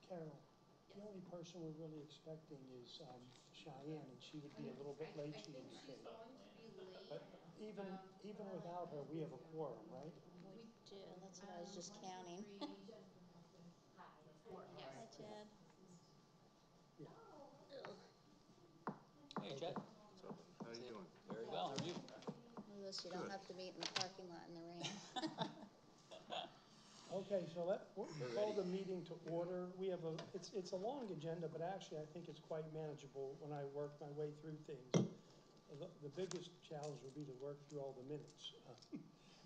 Carol, the only person we're really expecting is Cheyenne, and she would be a little bit late, she think she's indicated. going to be late. But even without her, we have a quorum, right? We do, that's what I was just counting. Yes. Hi, Chad. Yeah. Hey, Chad. So, how you doing? Very well. How are you? Louis, you don't have to meet in the parking lot in the rain. Okay, so we'll call the meeting to order. We have it's a long agenda, but actually I think it's quite manageable when I work my way through things. The biggest challenge will be to work through all the minutes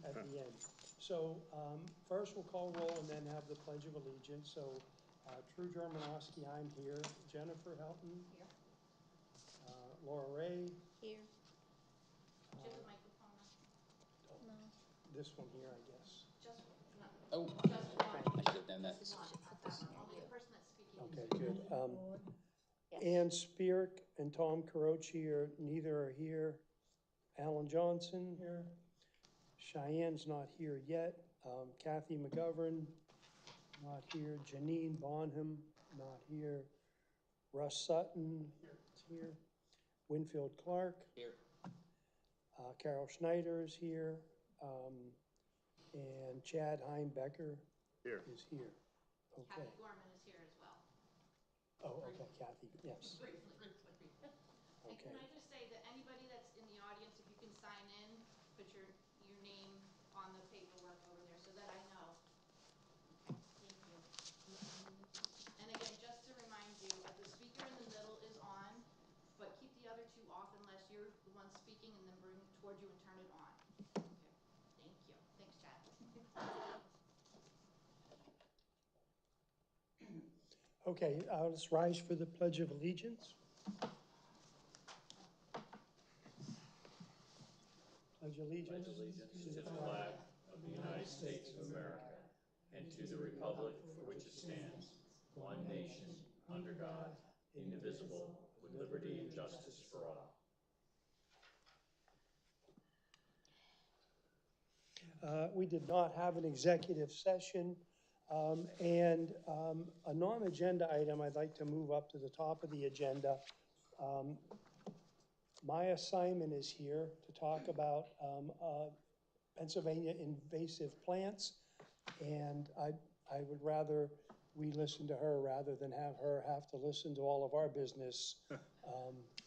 at the end. So first we'll call roll and then have the Pledge of Allegiance. So True Germanowski, I'm here. Jennifer Helton. Here. Laura Ray. Here. Do you have the microphone on? No. This one here, I guess. Just one. Oh, Just one. I should have done that. Just one. Put this near Only you. the person that's speaking. Okay, good. Yes. Ann Speark and Tom Carochi neither are here. Alan Johnson here. Cheyenne's not here yet. Kathy McGovern, not here. Janine Bonham, not here. Russ Sutton is here. Winfield Clark. Here. Carol Schneider is here. And Chad Heimbecker Here. is here. Okay. Kathy Gorman is here as well. Oh, okay, Kathy, yes. Briefly. And Okay. can I just say that anybody that's in the audience, if you can sign in, put your name on the paperwork over there so that I know. Okay, thank you. And again, just to remind you, the speaker in the middle is on, but keep the other two off unless you're the one speaking, and then bring it towards you and turn it on. Okay, thank you. Thanks, Chad. Okay, let's rise for the Pledge of Allegiance. Pledge allegiance To the flag of the United States of America and to the republic for which it stands, one nation, under God, indivisible, with liberty and justice for all. We did not have an executive session, and a non-agenda item I'd like to move up to the top of the agenda. Maya Simon is here to talk about Pennsylvania invasive plants, and I would rather we listen to her rather than have her have to listen to all of our business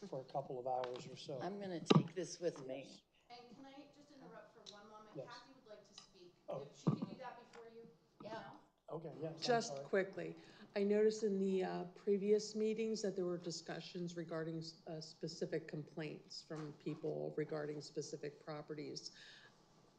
for a couple of hours or so. I'm going to take this with me. And can I just interrupt for one moment? Yes. Kathy would like to speak. Oh. If she can do that before you. Yeah. No? Okay, yes. I'm Just sorry. quickly, I noticed in the previous meetings that there were discussions regarding specific complaints from people regarding specific properties.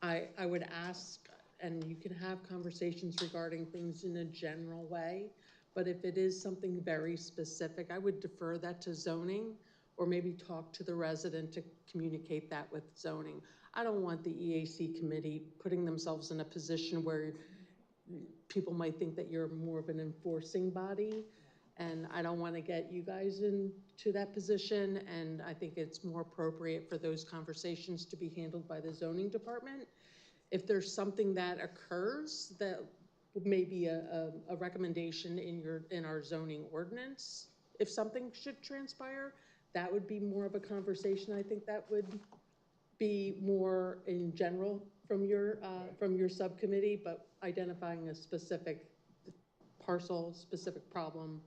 I would ask, and you can have conversations regarding things in a general way, but if it is something very specific, I would defer that to zoning, or maybe talk to the resident to communicate that with zoning. I don't want the EAC committee putting themselves in a position where people might think that you're more of an enforcing body, and I don't want to get you guys into that position, and I think it's more appropriate for those conversations to be handled by the zoning department. If there's something that occurs that may be a recommendation in our zoning ordinance, if something should transpire, that would be more of a conversation. I think that would be more in general from your subcommittee, but identifying a specific parcel, specific problem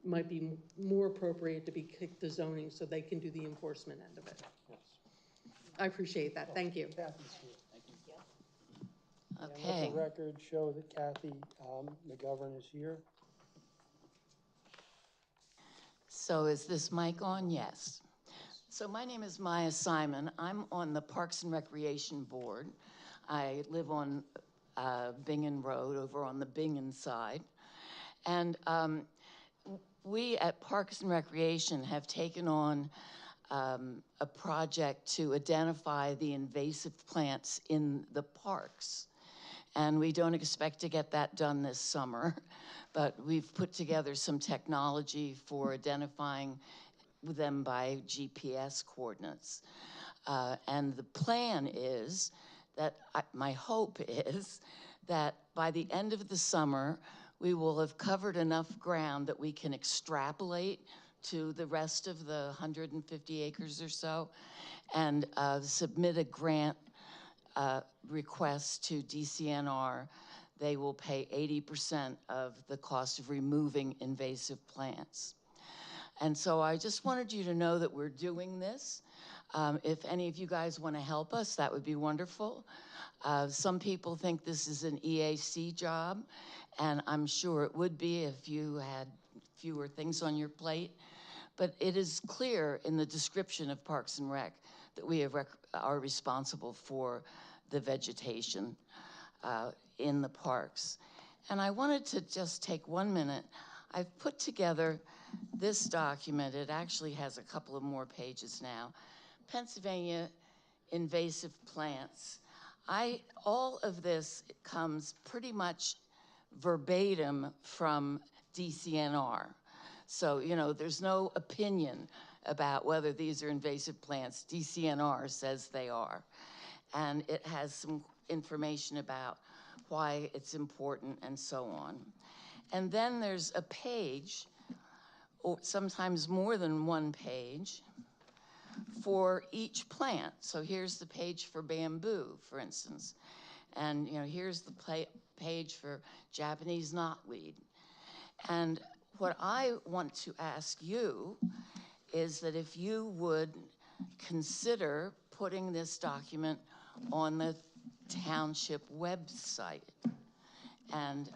might be more appropriate to be kicked to zoning so they can do the enforcement end of it. Yes. I appreciate that. Thank you. Kathy's here. Thank you. And Okay. let the record show that Kathy McGovern is here. So is this mic on? Yes. So my name is Maya Simon. I'm on the Parks and Recreation Board. I live on Bingen Road over on the Bingen side. And we at Parks and Recreation have taken on a project to identify the invasive plants in the parks. and we don't expect to get that done this summer, but we've put together some technology for identifying them by GPS coordinates. And the plan is that, my hope is that by the end of the summer, we will have covered enough ground that we can extrapolate to the rest of the 150 acres or so and submit a grant request to DCNR. They will pay 80% of the cost of removing invasive plants. And so I just wanted you to know that we're doing this. If any of you guys want to help us, that would be wonderful. Some people think this is an EAC job, and I'm sure it would be if you had fewer things on your plate. But it is clear in the description of Parks and Rec that we are responsible for the vegetation in the parks. And I wanted to just take 1 minute. I've put together this document. It actually has a couple of more pages now. Pennsylvania invasive plants. All of this comes pretty much verbatim from DCNR. So, you know, there's no opinion about whether these are invasive plants. DCNR says they are. And it has some information about why it's important and so on. And then there's a page, or sometimes more than one page, for each plant. So here's the page for bamboo, for instance. And, you know, here's the page for Japanese knotweed. And what I want to ask you is that if you would consider putting this document on the township website and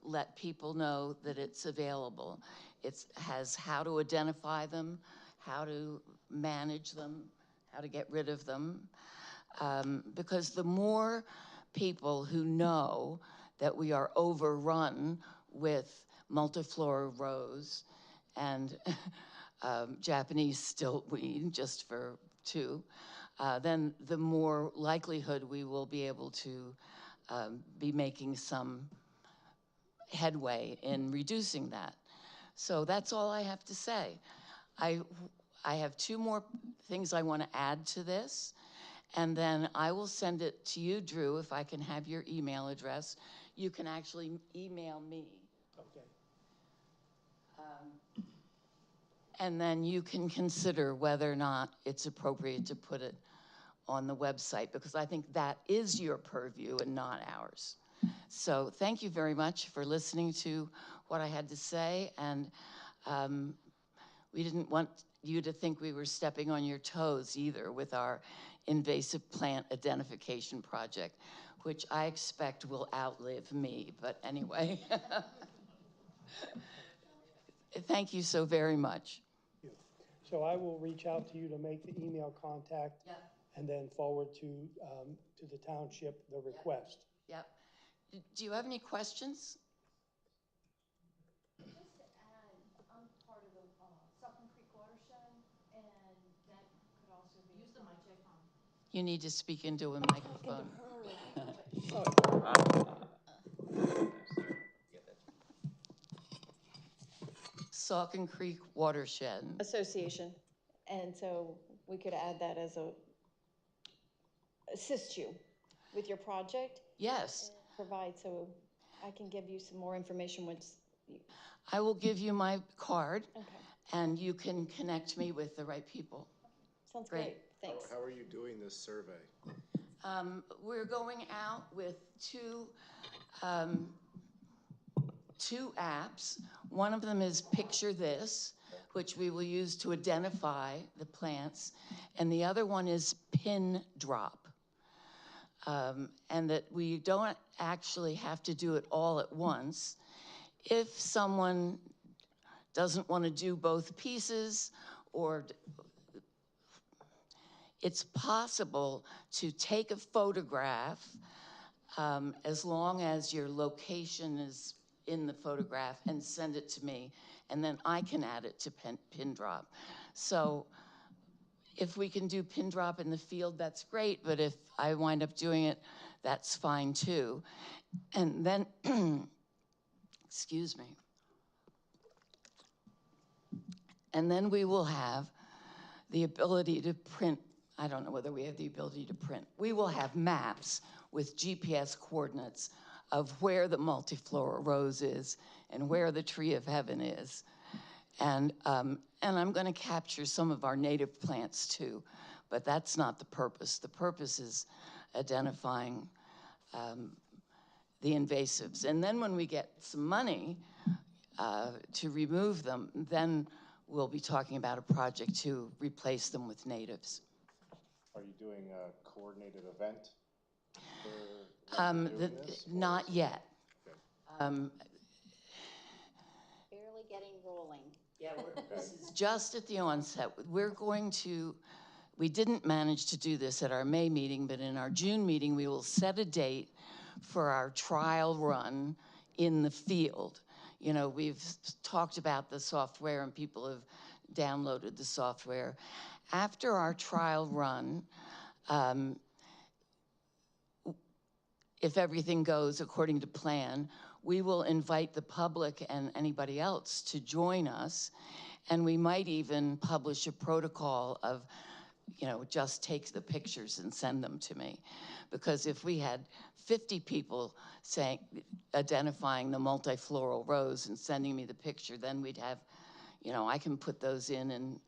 let people know that it's available. It has how to identify them, how to manage them, how to get rid of them. Because the more people who know that we are overrun with multiflora rose and Japanese stiltweed, just for two, then the more likelihood we will be able to be making some headway in reducing that. So that's all I have to say. I have two more things I want to add to this, and then I will send it to you, Drew, if I can have your email address. You can actually email me. Okay. And then you can consider whether or not it's appropriate to put it on the website, because I think that is your purview and not ours. So thank you very much for listening to what I had to say, and we didn't want you to think we were stepping on your toes either with our invasive plant identification project, which I expect will outlive me, but anyway. Thank you so very much. So I will reach out to you to make the email contact. Yep. And then forward to the township the request. Yep. Do you have any questions? Just to add, I'm part of the Saucon Creek watershed, and that could also be. Use the microphone. You need to speak into a microphone. Saucon Creek Watershed Association, and so we could add that as assist you with your project. Yes. Provide, so I can give you some more information once you. I will give you my card. Okay. And you can connect me with the right people. Sounds Great. great. Thanks. How are you doing this survey? We're going out with two apps. One of them is Picture This, which we will use to identify the plants, and the other one is Pin Drop. And that we don't actually have to do it all at once. If someone doesn't want to do both pieces, or it's possible to take a photograph as long as your location is in the photograph and send it to me, and then I can add it to Pin Drop. So if we can do Pin Drop in the field, that's great, but if I wind up doing it that's fine too. And then, excuse me. And then we will have the ability to print, I don't know whether we have the ability to print. We will have maps with GPS coordinates of where the multiflora rose is and where the tree of heaven is. And I'm gonna capture some of our native plants too, but that's not the purpose. The purpose is identifying the invasives. And then when we get some money to remove them, then we'll be talking about a project to replace them with natives. Are you doing a coordinated event for when you're doing this? Not yet. Okay. Barely getting rolling. Yeah, this is just at the onset. We didn't manage to do this at our May meeting, but in our June meeting, we will set a date for our trial run in the field. You know, we've talked about the software and people have downloaded the software. After our trial run, if everything goes according to plan, we will invite the public and anybody else to join us. And we might even publish a protocol of, you know, just take the pictures and send them to me. Because if we had 50 people identifying the multifloral rose and sending me the picture, then we'd have, you know, I can put those in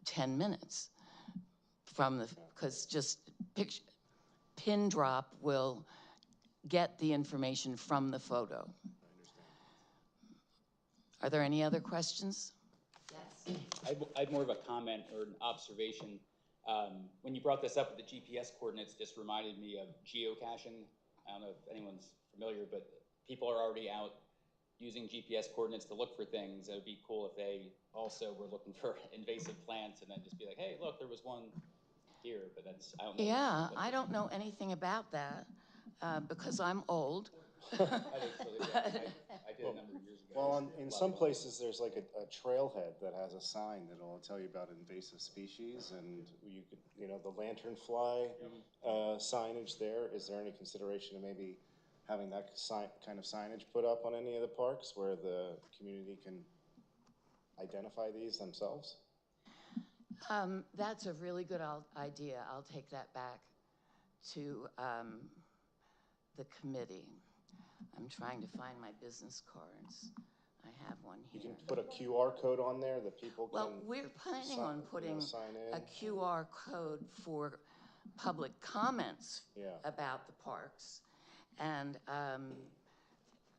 10 minutes because just pin drop will get the information from the photo. I understand. Are there any other questions? Yes. I have more of a comment or an observation. When you brought this up with the GPS coordinates, just reminded me of geocaching. I don't know if anyone's familiar, but people are already out using GPS coordinates to look for things. It would be cool if they also were looking for invasive plants and then just be like, hey, look, there was one here, but that's, I don't know. Yeah, I don't know anything about that because I'm old. I did a number of years ago. Well, in some places, there's like a trailhead that has a sign that'll tell you about invasive species, and you could, you know, the lanternfly signage there. Is there any consideration of maybe having that kind of signage put up on any of the parks where the community can identify these themselves? That's a really good idea. I'll take that back to the committee. I'm trying to find my business cards. I have one You here. can put a QR code on there that people can. Well, we're planning on putting a QR code for public comments about the parks. And,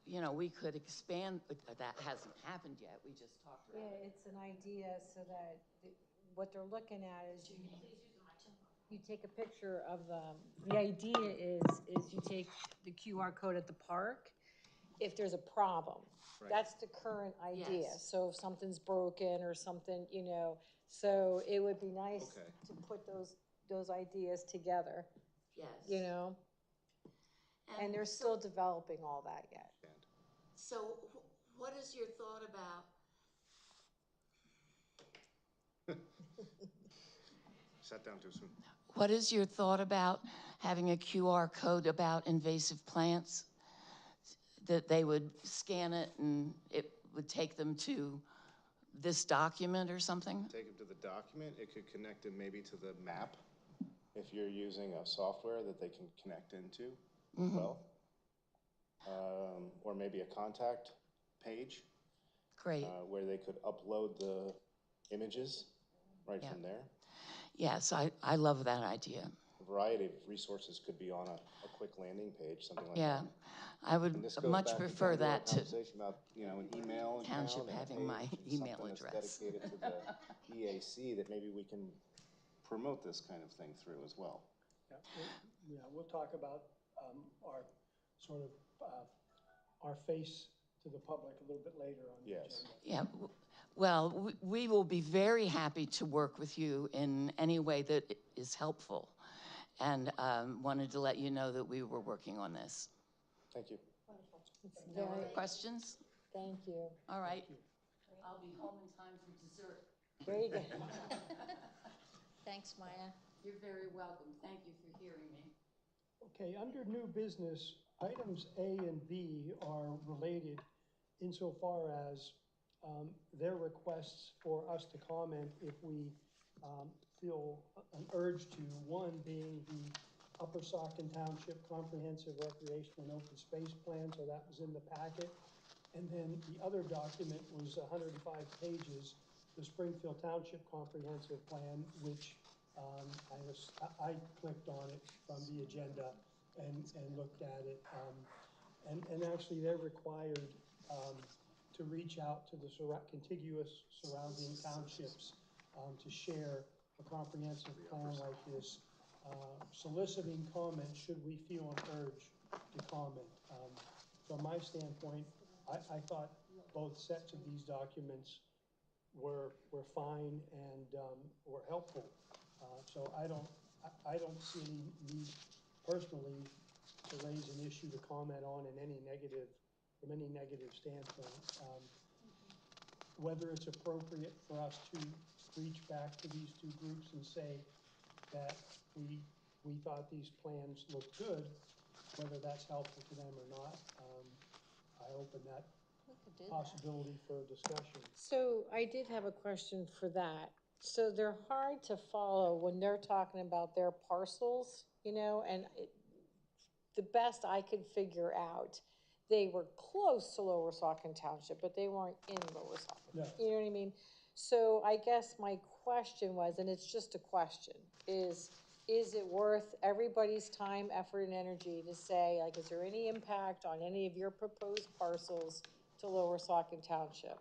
you know, we could expand, but that hasn't happened yet. We just talked about it. Yeah, it's an idea so that what they're looking at is you take a picture of the idea is you take the QR code at the park if there's a problem. Right. That's the current idea. Yes. So if something's broken or something, you know, so it would be nice to put those ideas together. Yes. You know, and they're still developing all that yet. So what is your thought about? Sat down too soon. What is your thought about having a QR code about invasive plants? That they would scan it and it would take them to this document or something? Take them to the document. It could connect them maybe to the map if you're using a software that they can connect into as well. Or maybe a contact page. Great. Where they could upload the images right from there. Yes, I love that idea. A variety of resources could be on a quick landing page, something like that. Yeah, I would much prefer that to about, you know, an email Township account and a having my page and email something address. that's dedicated to the EAC that maybe we can promote this kind of thing through as well. Yeah, we'll talk about our sort of our face to the public a little bit later on the agenda. Yeah, well, we will be very happy to work with you in any way that is helpful. And wanted to let you know that we were working on this. Thank you. No other questions? Thank you. All right. I'll be home in time for dessert. Very good. Thanks, Maya. You're very welcome. Thank you for hearing me. Okay, under new business, items A and B are related insofar as their requests for us to comment if we feel an urge to, one being the Upper Saucon Township Comprehensive Recreation and Open Space Plan, so that was in the packet. And then the other document was 105 pages, the Springfield Township Comprehensive Plan, which I clicked on it from the agenda and looked at it. And actually, they're required to reach out to the contiguous surrounding townships to share a comprehensive plan like this, soliciting comments should we feel an urge to comment. From my standpoint, I thought both sets of these documents were fine and were helpful. So I don't see any need personally to raise an issue to comment on in any negative, from any negative standpoint. Whether it's appropriate for us to reach back to these two groups and say that we thought these plans looked good, whether that's helpful to them or not, I open that possibility for discussion. So I did have a question for that. So they're hard to follow when they're talking about their parcels, you know, and the best I could figure out, they were close to Lower Saucon Township, but they weren't in Lower Saucon. No. You know what I mean? So I guess my question was, and it's just a question, is it worth everybody's time, effort, and energy to say, like, is there any impact on any of your proposed parcels to Lower Saucon Township?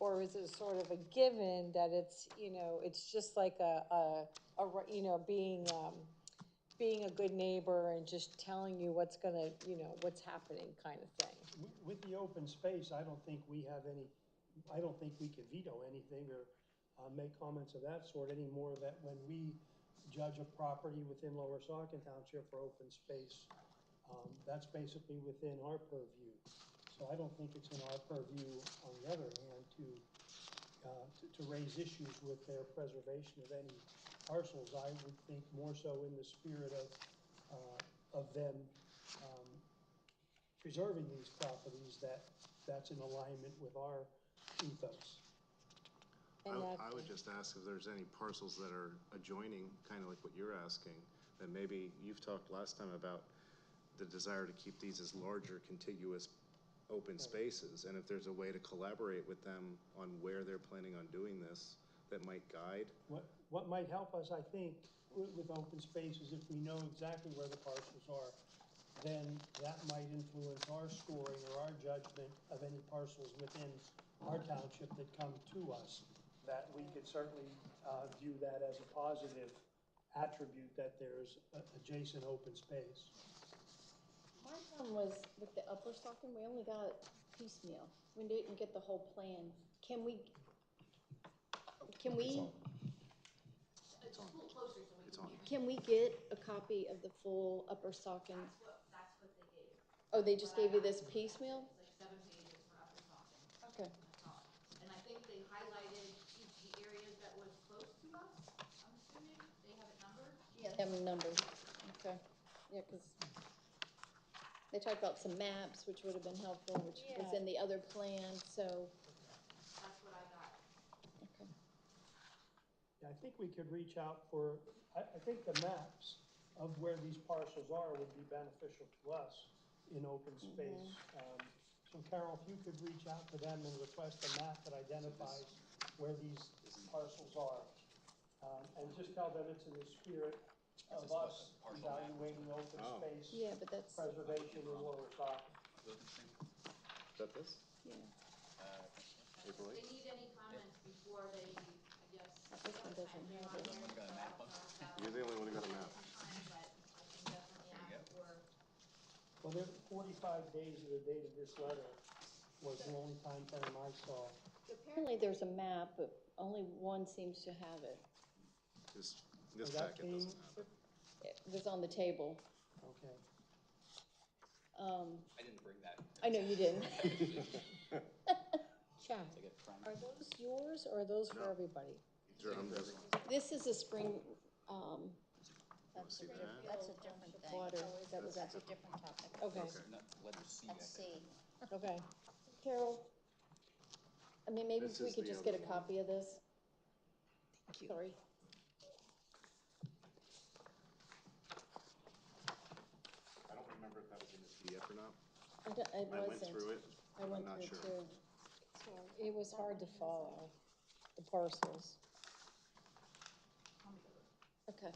Or is it sort of a given that it's, you know, it's just like you know, being a good neighbor and just telling you what's gonna, you know, what's happening kind of thing? With the open space, I don't think we could veto anything or make comments of that sort any more that when we judge a property within Lower Saucon Township for open space, that's basically within our purview. So I don't think it's in our purview, on the other hand, to raise issues with their preservation of any parcels. I would think more so in the spirit of them preserving these properties, that's in alignment with our ethos. I would just ask if there's any parcels that are adjoining, kind of like what you're asking, that maybe you've talked last time about the desire to keep these as larger contiguous open spaces, and if there's a way to collaborate with them on where they're planning on doing this, that might guide. What might help us, I think, with open spaces, if we know exactly where the parcels are, then that might influence our scoring or our judgment of any parcels within our township that come to us, that we could certainly view that as a positive attribute that there's adjacent open space. My problem was with the Upper Saucon, we only got piecemeal. We didn't get the whole plan. Can we? It's a little closer so we can. Can we get a copy of the full Upper Saucon? That's what they gave. Oh, they just gave you this piecemeal? It's like 7 pages for Upper Saucon. Okay. That's all. And I think they highlighted the areas that was close to us, I'm assuming. They have it numbered? Yeah, they have numbers. Okay. Yeah, because they talked about some maps, which would have been helpful, which was in the other plan, so. That's what I got. Okay. Yeah, I think we could reach out for, I think the maps of where these parcels are would be beneficial to us in open space. So Carol, if you could reach out to them and request a map that identifies where these parcels are. And just tell them it's in the spirit of us evaluating open space Yeah, but that's, preservation in Lower Saucon. Is that this? yeah. April If 8th? they need any comments before they, I guess. This one doesn't have it. You're the only one who got a map. But I can definitely ask for. Well, there, 45 days of the date of this letter was the only time frame I saw. Apparently there's a map, but only one seems to have it. This So that packet doesn't came- have it. It was on the table. Okay. I didn't bring that. I know you didn't. Chad, It's like a friend. are those yours or are those for No. everybody? Sure, I'm just, This is a spring, That's see a that? different, that's a different thing. Water, that was That's a different topic. Okay, Letter C, I That's think. C. okay. Carol, I mean, maybe This if we is could the just get a other one. copy of this. Sorry. I don't remember if that was in this PDF or not. I I went wasn't. through it. I went I'm not through sure. it too. So it was hard to follow the parcels. Okay.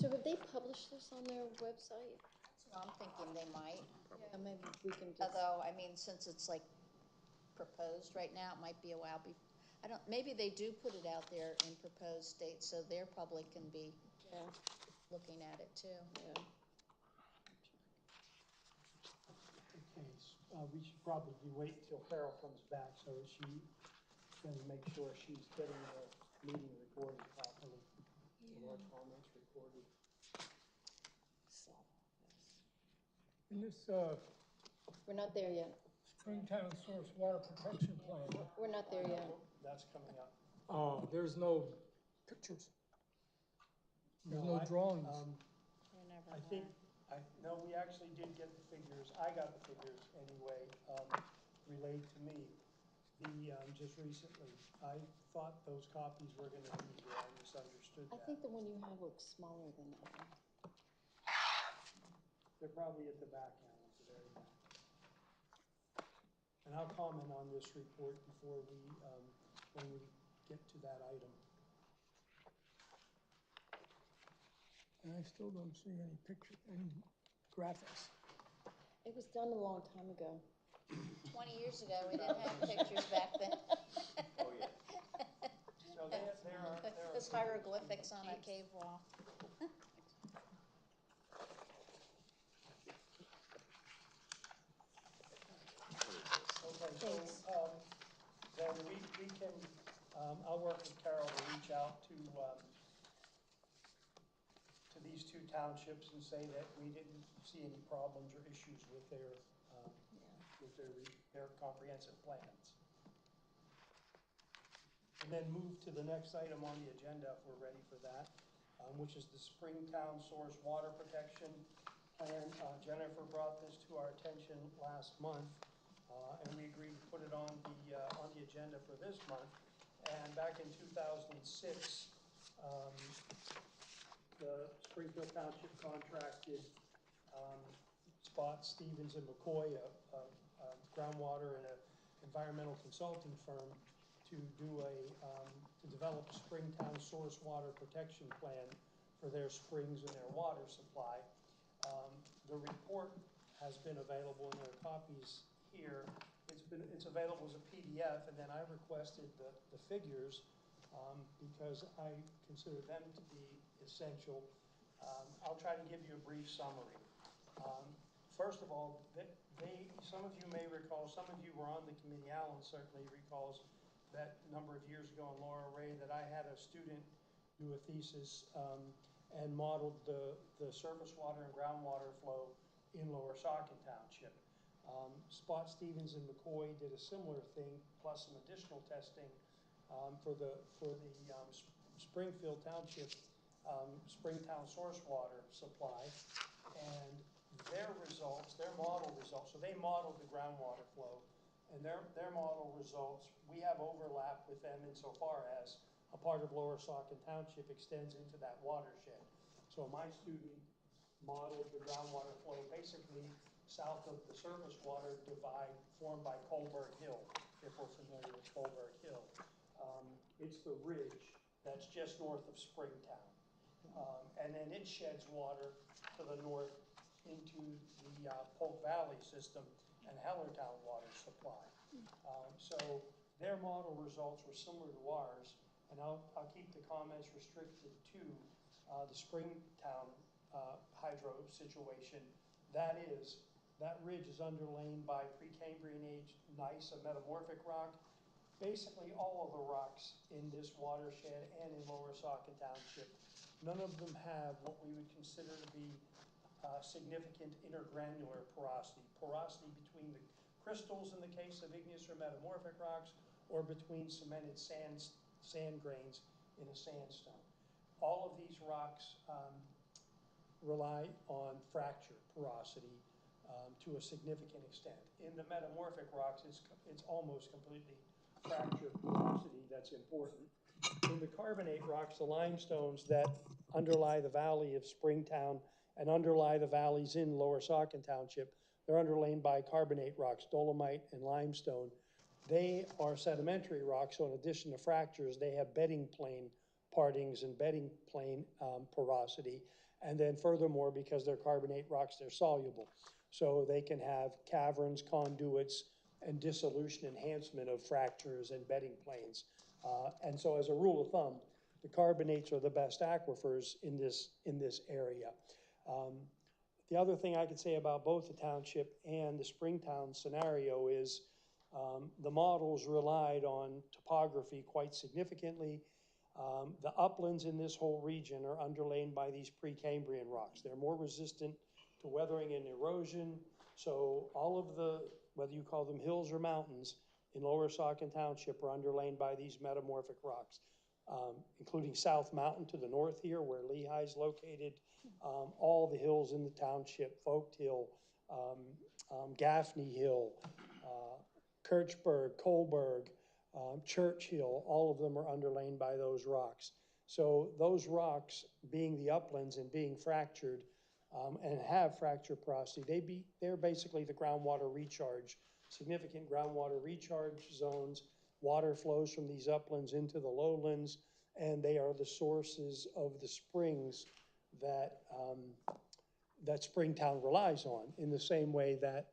So have they published this on their website? So I'm thinking they might, Yeah, maybe we can just, although, I mean, since it's like proposed right now, it might be a while I don't, maybe they do put it out there in proposed state, so their public can be yeah, looking at it too. yeah. Okay, we should probably wait till Carol comes back, so she can make sure she's getting the meeting recorded properly. And our comments recorded. In this We're not there yet. Springtown Source Water Protection Plan, We're not there yet. That's coming up. there's no pictures. There's no I- drawings. There never I were. think, no, we actually did get the figures, I got the figures anyway, relayed to me, just recently. I thought those copies were gonna be here, I misunderstood I that. think the one you have looks smaller than that one. They're probably at the back now, at the very back. And I'll comment on this report before we, when we get to that item. And I still don't see any picture, any graphics. It was done a long time ago. 20 years ago, we didn't have pictures back then. Oh, yeah. So there are. Those hieroglyphics on a cave wall. Okay, so, then we can, I'll work with Carol to reach out to these two townships and say that we didn't see any problems or issues with their comprehensive plans. And then move to the next item on the agenda if we're ready for that, which is the Springtown Source Water Protection Plan. Jennifer brought this to our attention last month. And we agreed to put it on the agenda for this month. And back in 2006, the Springfield Township contracted Spot, Stevens, and McCoy, a groundwater and an environmental consulting firm, to develop a Springtown Source Water Protection Plan for their springs and their water supply. The report has been available, and there are copies here. It's available as a PDF, and then I requested the figures because I consider them to be essential. I'll try to give you a brief summary. First of all, some of you may recall, some of you were on the committee, Alan certainly recalls that number of years ago in Laura Ray that I had a student do a thesis and modeled the surface water and groundwater flow in Lower Saucon Township. Spot, Stevens, and McCoy did a similar thing, plus some additional testing for the Springfield Township Springtown source water supply. And their results, their model results, so they modeled the groundwater flow, and their model results, we have overlap with them insofar as a part of Lower Saucon Township extends into that watershed. So my student modeled the groundwater flow basically south of the surface water divide formed by Colberg Hill, if we're familiar with Colberg Hill. It's the ridge that's just north of Springtown. And then it sheds water to the north into the Polk Valley system and Hellertown water supply. So their model results were similar to ours, and I'll keep the comments restricted to the Springtown hydro situation. That ridge is underlain by Precambrian age gneiss, a metamorphic rock. Basically all of the rocks in this watershed and in Lower Saucon Township, none of them have what we would consider to be significant intergranular porosity. Porosity between the crystals in the case of igneous or metamorphic rocks, or between cemented sand grains in a sandstone. All of these rocks rely on fracture porosity to a significant extent. In the metamorphic rocks, it's almost completely fracture porosity that's important. In the carbonate rocks, the limestones that underlie the valley of Springtown and underlie the valleys in Lower Saucon Township, they're underlain by carbonate rocks, dolomite and limestone. They are sedimentary rocks, so in addition to fractures, they have bedding plane partings and bedding plane porosity. And then furthermore, because they're carbonate rocks, they're soluble. So they can have caverns, conduits, and dissolution enhancement of fractures and bedding planes. And so as a rule of thumb, the carbonates are the best aquifers in this area. The other thing I could say about both the township and the Springtown scenario is the models relied on topography quite significantly. The uplands in this whole region are underlain by these Precambrian rocks. They're more resistant to weathering and erosion. So all of the, whether you call them hills or mountains, in Lower Saucon Township are underlain by these metamorphic rocks, including South Mountain to the north here, where Lehigh's located, all the hills in the township, Folkt Hill, Gaffney Hill, Kirchberg, Kohlberg, Church Hill, all of them are underlain by those rocks. So those rocks, being the uplands and being fractured, and have fracture porosity, they're basically the groundwater recharge, significant groundwater recharge zones. Water flows from these uplands into the lowlands, and they are the sources of the springs that that Springtown relies on, in the same way that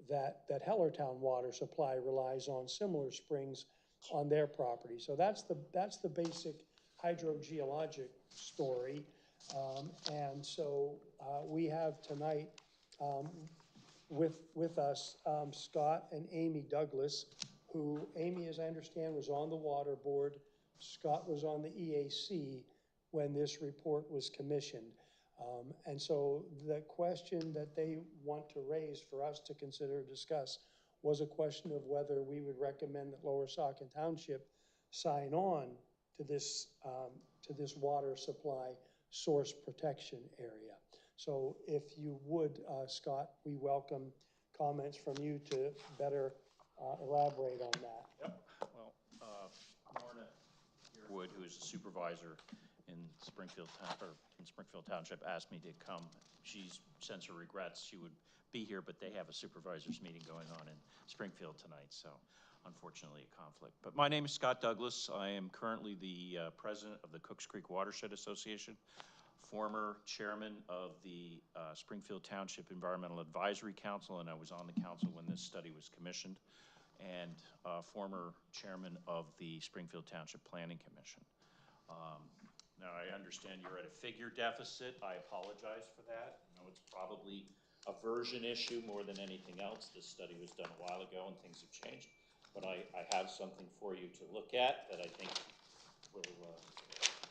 that Hellertown water supply relies on similar springs on their property. So that's the basic hydrogeologic story. And so we have tonight with us Scott and Amy Douglas, who Amy, as I understand, was on the water board. Scott was on the EAC when this report was commissioned. And so the question that they want to raise for us to consider and discuss was a question of whether we would recommend that Lower Saucon Township sign on to this water supply source protection area. So if you would, Scott, we welcome comments from you to better elaborate on that. Yep. Well, Lorna Yearwood, who is a supervisor in Springfield Township, asked me to come. She sends her regrets. She would be here, but they have a supervisors meeting going on in Springfield tonight, so unfortunately a conflict. But my name is Scott Douglas. I am currently the president of the Cooks Creek Watershed Association, former chairman of the Springfield Township Environmental Advisory Council, and I was on the council when this study was commissioned, and former chairman of the Springfield Township Planning Commission. Now, I understand you're at a figure deficit. I apologize for that. I know it's probably a version issue more than anything else. This study was done a while ago and things have changed. But I have something for you to look at that I think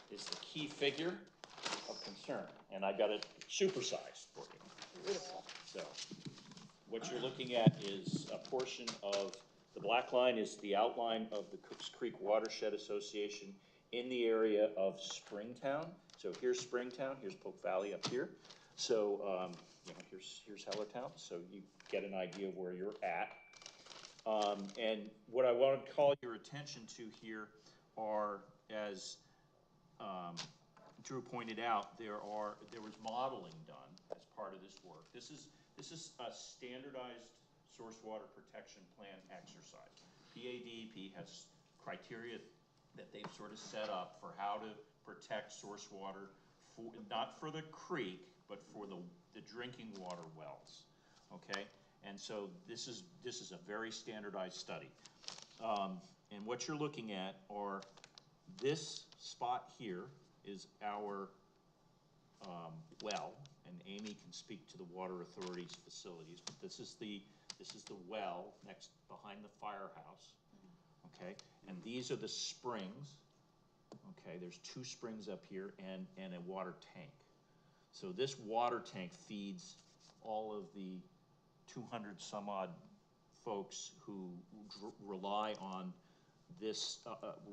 is the key figure of concern. And I got it supersized for you. Beautiful. So what you're looking at is a portion of, the black line is the outline of the Cooks Creek Watershed Association in the area of Springtown. So here's Springtown, here's Polk Valley up here. So, you know, here's Hellertown, so you get an idea of where you're at. And what I want to call your attention to here are, as Drew pointed out, there was modeling done as part of this work. This is a standardized source water protection plan exercise. PADEP has criteria that they've sort of set up for how to protect source water, not for the creek, but for the drinking water wells, okay? And so this is a very standardized study. And what you're looking at are, this spot here is our well, and Amy can speak to the Water Authority's facilities, but this is the well next behind the firehouse, okay? And these are the springs, okay? There's 2 springs up here and a water tank. So this water tank feeds all of the 200 some odd folks who rely on this,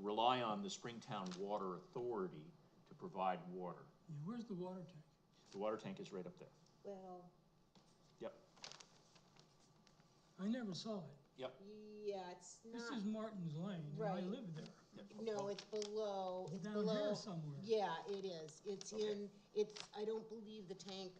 rely on the Springtown Water Authority to provide water. Yeah, where's the water tank? The water tank is right up there. Well, Yep, I never saw it. yep. yeah, it's This not, is Martin's Lane, and I Right. live there. no, it's below, it's Down below. here somewhere. Yeah, it is. It's Okay. in, it's, I don't believe the tank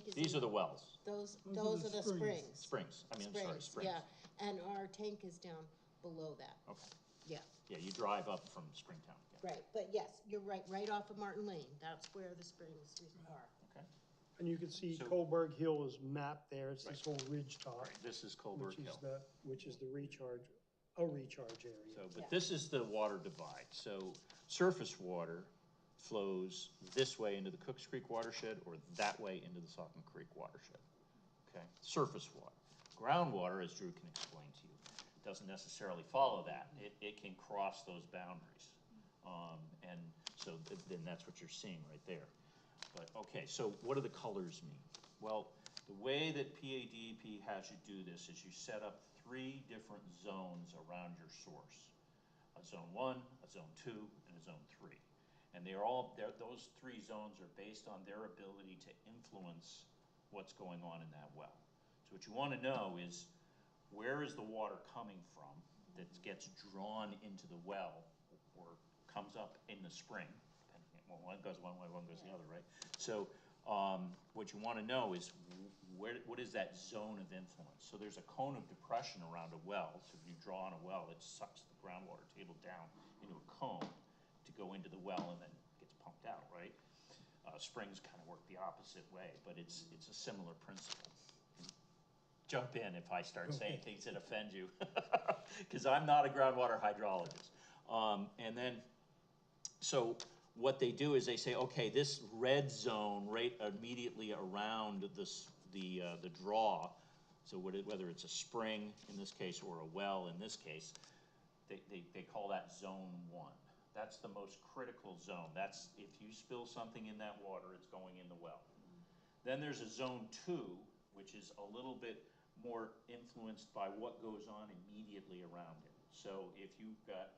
is. These in- are the wells, Those Those are the are the springs. springs. springs, I'm sorry, springs. Yeah, and our tank is down below that, Okay, yeah, yeah, you drive up from Springtown, yeah. right. But yes, you're right off of Martin Lane. That's where the springs are. Okay, And you can see So- Colberg Hill is mapped there, it's this Right. whole ridge top, all right, this is Colberg Hill. which is the recharge area. So, Yeah. but this is the water divide. So surface water flows this way into the Cooks Creek watershed or that way into the Saucon Creek watershed. Okay, surface water. Groundwater, as Drew can explain to you, doesn't necessarily follow that. It can cross those boundaries. And so then that's what you're seeing right there. But, okay, so what do the colors mean? Well, the way that PADP has you do this is you set up 3 different zones around your source. A zone 1, a zone 2, and a zone 3. And those 3 zones are based on their ability to influence what's going on in that well. So what you want to know is, where is the water coming from that gets drawn into the well or comes up in the spring? Well, one goes one way, one goes the other, right? So what you want to know is what is that zone of influence? So there's a cone of depression around a well. So if you draw on a well, it sucks the groundwater table down into a cone to go into the well and then gets pumped out, right? Springs kind of work the opposite way, but it's a similar principle. Jump in if I start saying things that offend you, because I'm not a groundwater hydrologist. And then, so what they do is they say, okay, this red zone right immediately around the draw, so whether it's a spring in this case or a well in this case, they call that zone 1. That's the most critical zone. That's if you spill something in that water, it's going in the well. Then there's a zone 2, which is a little bit more influenced by what goes on immediately around it. So if you've got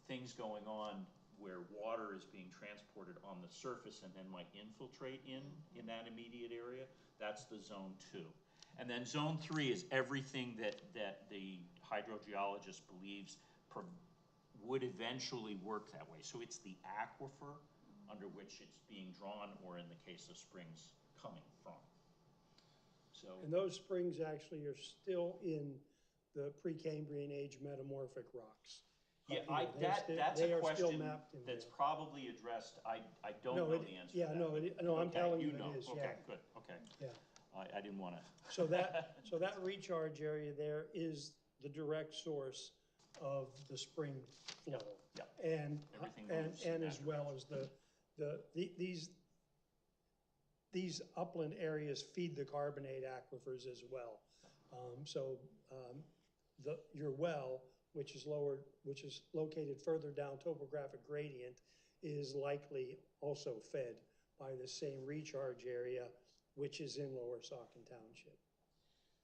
things going on where water is being transported on the surface and then might infiltrate in that immediate area, that's the zone 2. And then zone 3 is everything that the hydrogeologist believes would eventually work that way. So it's the aquifer under which it's being drawn, or in the case of springs, coming from. So, And those springs actually are still in the Precambrian age metamorphic rocks. yeah, They're that's a they are still question mapped in that's there. probably addressed. I don't No, know it- the answer yeah, to that. no, no, I'm Okay, telling you know. it is, Okay, yeah. good, okay. Yeah. I didn't want to. So that recharge area there is the direct source of the spring flow. Yeah. And, Everything and, moves in and that as well as these upland areas feed the carbonate aquifers as well. Your well, which is located further down topographic gradient, is likely also fed by the same recharge area, which is in Lower Saucon Township.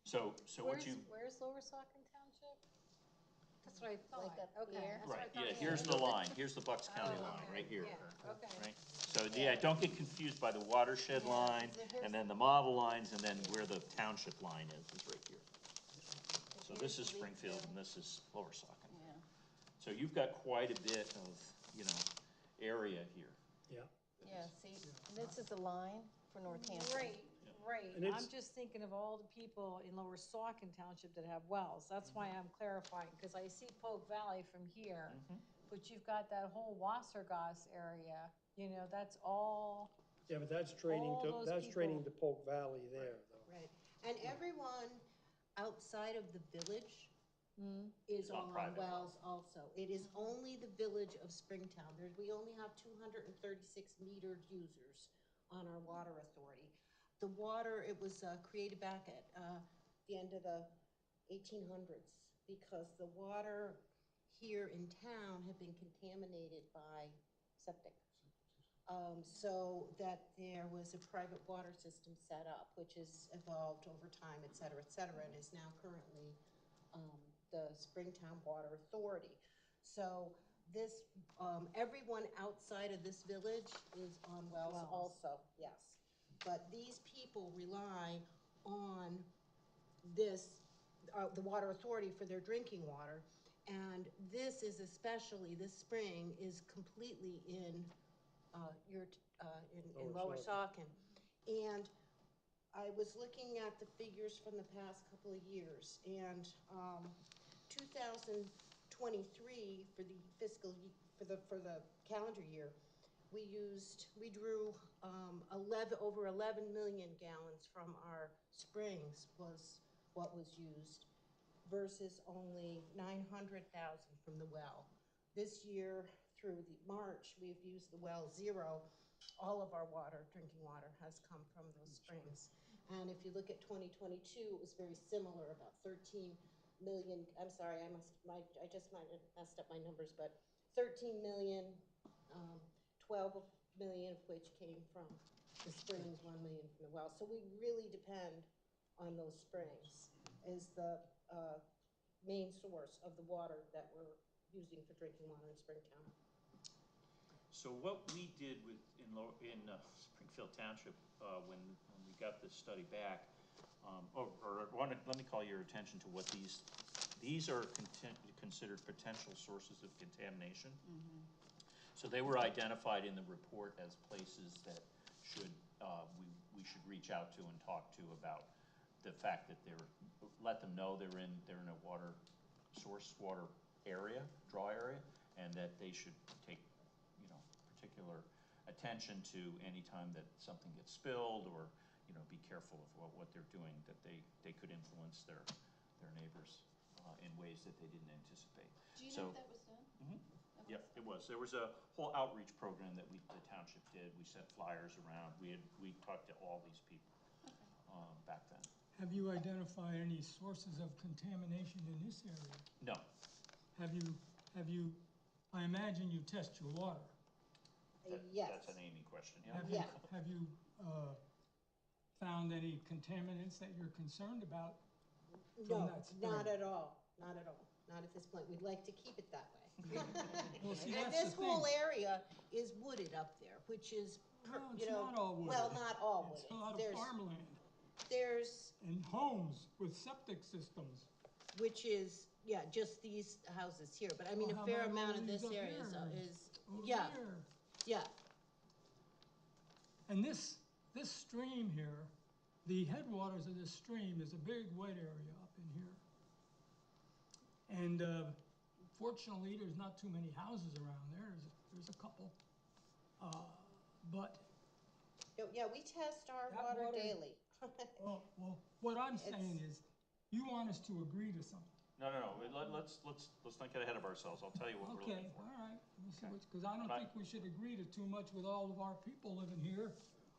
So what you, Where's Lower Saucon Township? That's what I thought. Like up Okay, here? that's what I right, thought. yeah, here's the line, here's the Bucks County Oh, line, okay. right here. Yeah, okay. Right? So, yeah, don't get confused by the watershed line, and then the model lines, and then where the township line is right here. So this is Springfield, and this is Lower Saucon. Yeah. So you've got quite a bit of, area here. Yeah. Yeah, see, this is a line for Northampton. Right. And I'm it's- just thinking of all the people in Lower Saucon Township that have wells. That's why I'm clarifying, because I see Polk Valley from here, but you've got that whole Wassergass area, that's all. Yeah, but that's draining All to, those that's draining to people. Polk Valley there, though. Right, and everyone outside of the village is On on private wells also. It is only the village of Springtown. We only have 236 metered users on our water authority. The water, it was created back at the end of the 1800s because the water here in town had been contaminated by septic. so that there was a private water system set up, which has evolved over time, et cetera, and is now currently the Springtown Water Authority. So this, everyone outside of this village is on wells also, yes. But these people rely on this, the water authority for their drinking water. And this is especially, this spring is completely in in Lower Saucon. And I was looking at the figures from the past couple of years, and 2023 for the fiscal for the calendar year, we drew over 11 million gallons from our springs was what was used, versus only 900,000 from the well. This year through the March, we've used the well 0. All of our water, drinking water, has come from those springs. And if you look at 2022, it was very similar, about 13 million, I'm sorry, I just might have messed up my numbers, but 13 million, 12 million of which came from the springs, 1 million from the well. So we really depend on those springs as the main source of the water that we're using for drinking water in Springtown. So what we did in Springfield Township when we got this study back, let me call your attention to what these are considered potential sources of contamination. Mm-hmm. So they were identified in the report as places that we should reach out to and talk to about the fact that let them know they're in a water area, draw area, and that they should take particular attention to any time that something gets spilled, or be careful of what they're doing, that they could influence their neighbors in ways that they didn't anticipate. Do you know if that was done? Mm-hmm. Yep, it was. There was a whole outreach program that the township did. We sent flyers around. We talked to all these people back then. Have you identified any sources of contamination in this area? No. Have you, I imagine you test your water. Yes. That's an Amy question, yeah. Have you found any contaminants that you're concerned about from that spring? Not at all, not at all. Not at this point. We'd like to keep it that way. Well, see, and that's this the whole thing. area is wooded up there, which is, No, it's not all wooded. well, not all wooded. It's a lot of farmland. There's, and homes with septic systems. which is, just these houses here, but I mean, Well, a fair how about amount all of this these up area here? is, Over yeah, here. yeah. And this stream here, the headwaters of this stream is a big wet area up in here. And fortunately, there's not too many houses around there. There's a couple. But Yeah, we test our That water water- daily. well, what I'm saying is, you want us to agree to something. No. Let's not get ahead of ourselves. I'll tell you what we're Okay, looking for. all right. Because I don't think we should agree to too much with all of our people living here,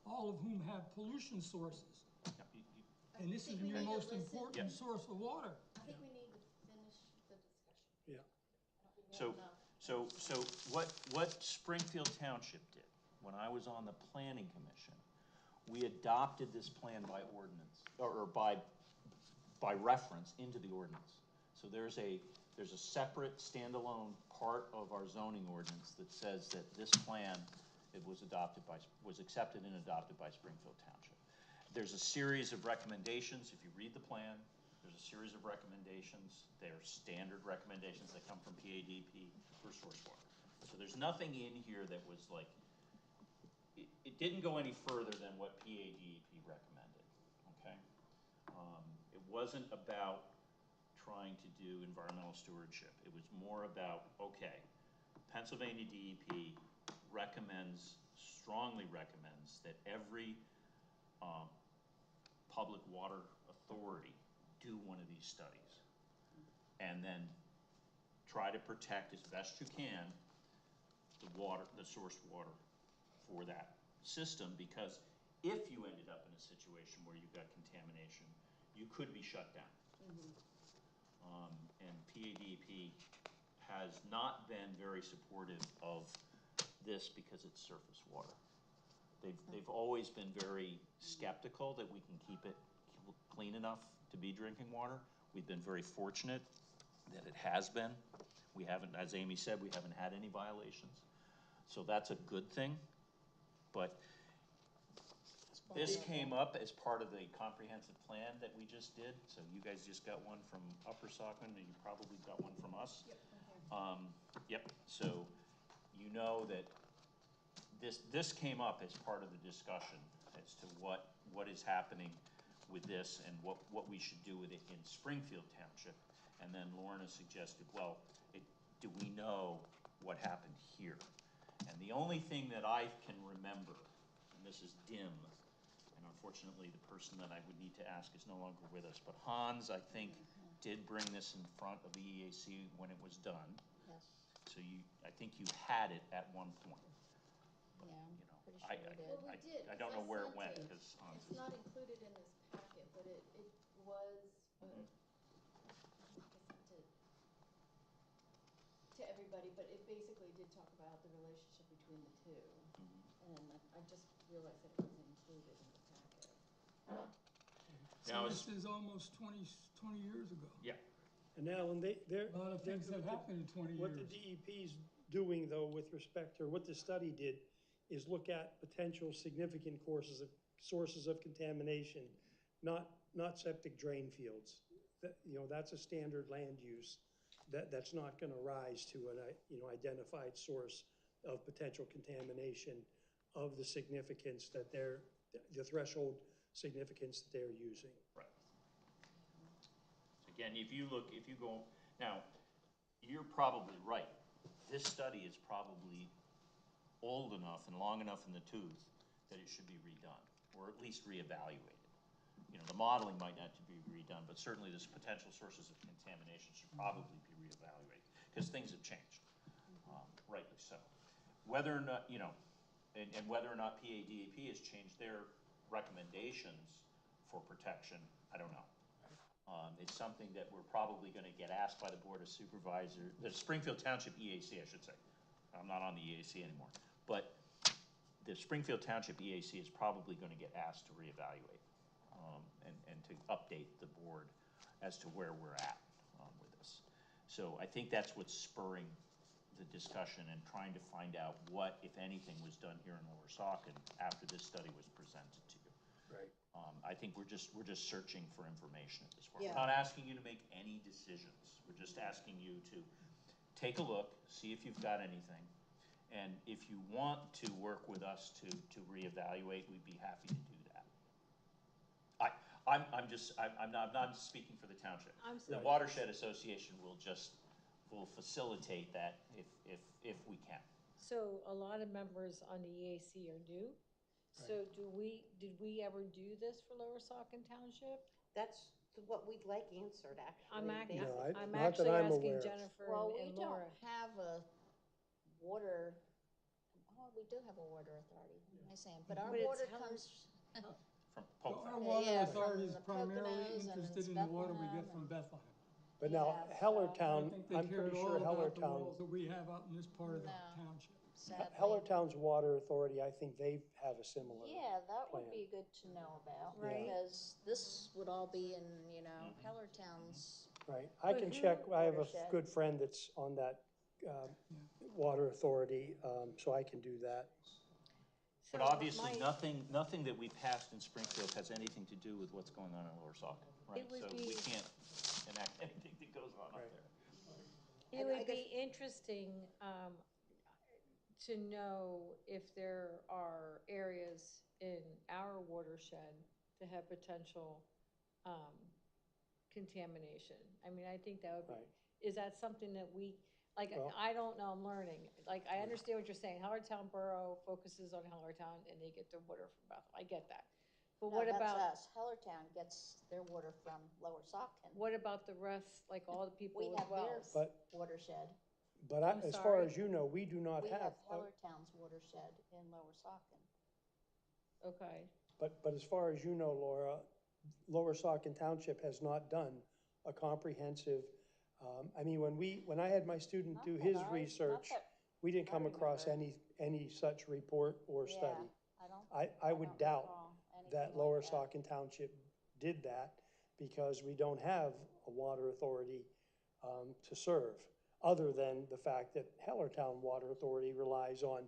all of whom have pollution sources. Yeah, And this is think we your need to most listen. important source of water. I think we need to finish the discussion. Yeah. I don't think we have enough. So what Springfield Township did, when I was on the planning commission, we adopted this plan by ordinance, or by reference into the ordinance. So there's a separate standalone part of our zoning ordinance that says that this plan, it was accepted and adopted by Springfield Township. There's a series of recommendations. If you read the plan, there's a series of recommendations. They're standard recommendations that come from PADP for source water. So there's nothing in here that was like, it didn't go any further than what PADP recommended, okay? It wasn't about trying to do environmental stewardship. It was more about, okay, Pennsylvania DEP strongly recommends that every public water authority do one of these studies, and then try to protect as best you can the source water for that system, because if you ended up in a situation where you've got contamination, you could be shut down. And PADP has not been very supportive of this because it's surface water. They've always been very skeptical that we can keep it clean enough to be drinking water. We've been very fortunate that it has been. We haven't, as Amy said, we haven't had any violations. So that's a good thing. But this came up as part of the comprehensive plan that we just did. So you guys just got one from Upper Saucon, and you probably got one from us. Yep, so you know that this came up as part of the discussion as to what is happening with this and what we should do with it in Springfield Township. And then Lorna suggested, well, do we know what happened here? And the only thing that I can remember, and this is dim, and unfortunately the person that I would need to ask is no longer with us, but Hans, I think, did bring this in front of the EAC when it was done. Yes. So I think you had it at one point. But, Yeah, you know, pretty sure we did. Well, we did. I don't know where it went, sent because Hans It's was. not included in this packet, but it was, I sent it to everybody, but it basically did talk about the relationship between the two. And I just realized that it wasn't included in the packet. Now, So this is almost 20 years ago. yeah, And now, when A lot of things have happened in 20 years. What the DEP's doing, though, with respect to, what the study did, is look at potential significant sources of contamination, not septic drain fields. That's a standard land use that's not gonna rise to an, identified source of potential contamination of the significance that the threshold significance that they're using. right. So again, if you go, now, you're probably right. This study is probably old enough and long enough in the tooth that it should be redone, or at least reevaluated. The modeling might not to be redone, but certainly there's potential sources of contamination should probably be reevaluated, because things have changed, rightly so. Whether or not, and whether or not PADEP has changed their recommendations for protection, I don't know. It's something that we're probably gonna get asked by the Board of Supervisors, the Springfield Township EAC, I should say. I'm not on the EAC anymore, but the Springfield Township EAC is probably gonna get asked to reevaluate, and to update the board as to where we're at, with this. So I think that's what's spurring the discussion and trying to find out what, if anything, was done here in Lower Saucon after this study was presented to you. Right. I think we're just searching for information at this point. Yeah. We're not asking you to make any decisions. We're just asking you to take a look, see if you've got anything. And if you want to work with us to reevaluate, we'd be happy to do that. I'm not speaking for the township. The Watershed Association will facilitate that if we can. So a lot of members on the EAC are new. So did we ever do this for Lower Saucon Township? That's what we'd like answered, actually. I'm not that actually I'm asking aware of. Jennifer Well, and we don't Laura. have a water, we do have a water authority, am I saying, but our But it's water Heller- comes, From Well, Pope. our Yeah, water yeah, authority from is the primarily Poconos and interested it's in the water we Bethlehem get from and- Bethlehem. But now, Yeah, so- I Hellertown, think they I'm cared pretty all sure about the Hellertown, wells that we have out in this part of the No. township. sadly. Hellertown's water authority, I think they have a similar. Yeah, that would plan. be good to know about, Right. because this would all be in, Hellertown's. Right, I But can who- check, I have a Watershed. good friend that's on that, water authority, so I can do that. But So obviously, my- nothing that we passed in Springfield has anything to do with what's going on in Lower Saucon, right? It would So be- we can't enact anything that goes on up Right. there. It would be interesting to know if there are areas in our watershed that have potential contamination. I mean, I think that would be, Right. is that something that Well- I don't know, I'm learning. I understand what you're saying. Hellertown Borough focuses on Hellertown and they get their water from Bethel. I get that. But what about? No, that's us, Hellertown gets their water from Lower Saucon. What about the rest, like all the people We with have wells? their But- watershed. But I'm as far sorry? as you know, we do not We have, have Hellertown's watershed in Lower Saucon. Okay, but as far as you know, Laura, Lower Saucon Township has not done a comprehensive, when I had my student Not do that his I- not research, that we didn't come across any such report or Yeah, study. I I would don't doubt recall anything that like Lower that. Saucon Township did that because we don't have a water authority to serve, other than the fact that Hellertown Water Authority relies on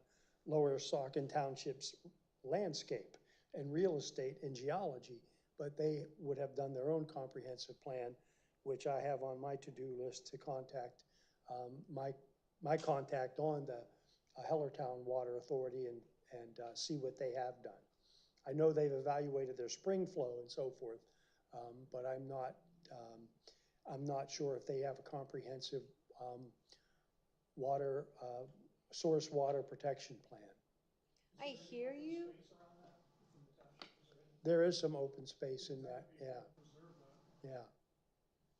Lower Saucon Township's landscape and real estate and geology, but they would have done their own comprehensive plan, which I have on my to-do list to contact my contact on the Hellertown Water Authority and see what they have done. I know they've evaluated their spring flow and so forth, but I'm not sure if they have a comprehensive water, source water protection plan. I hear you. There is some open space in that, yeah. Yeah,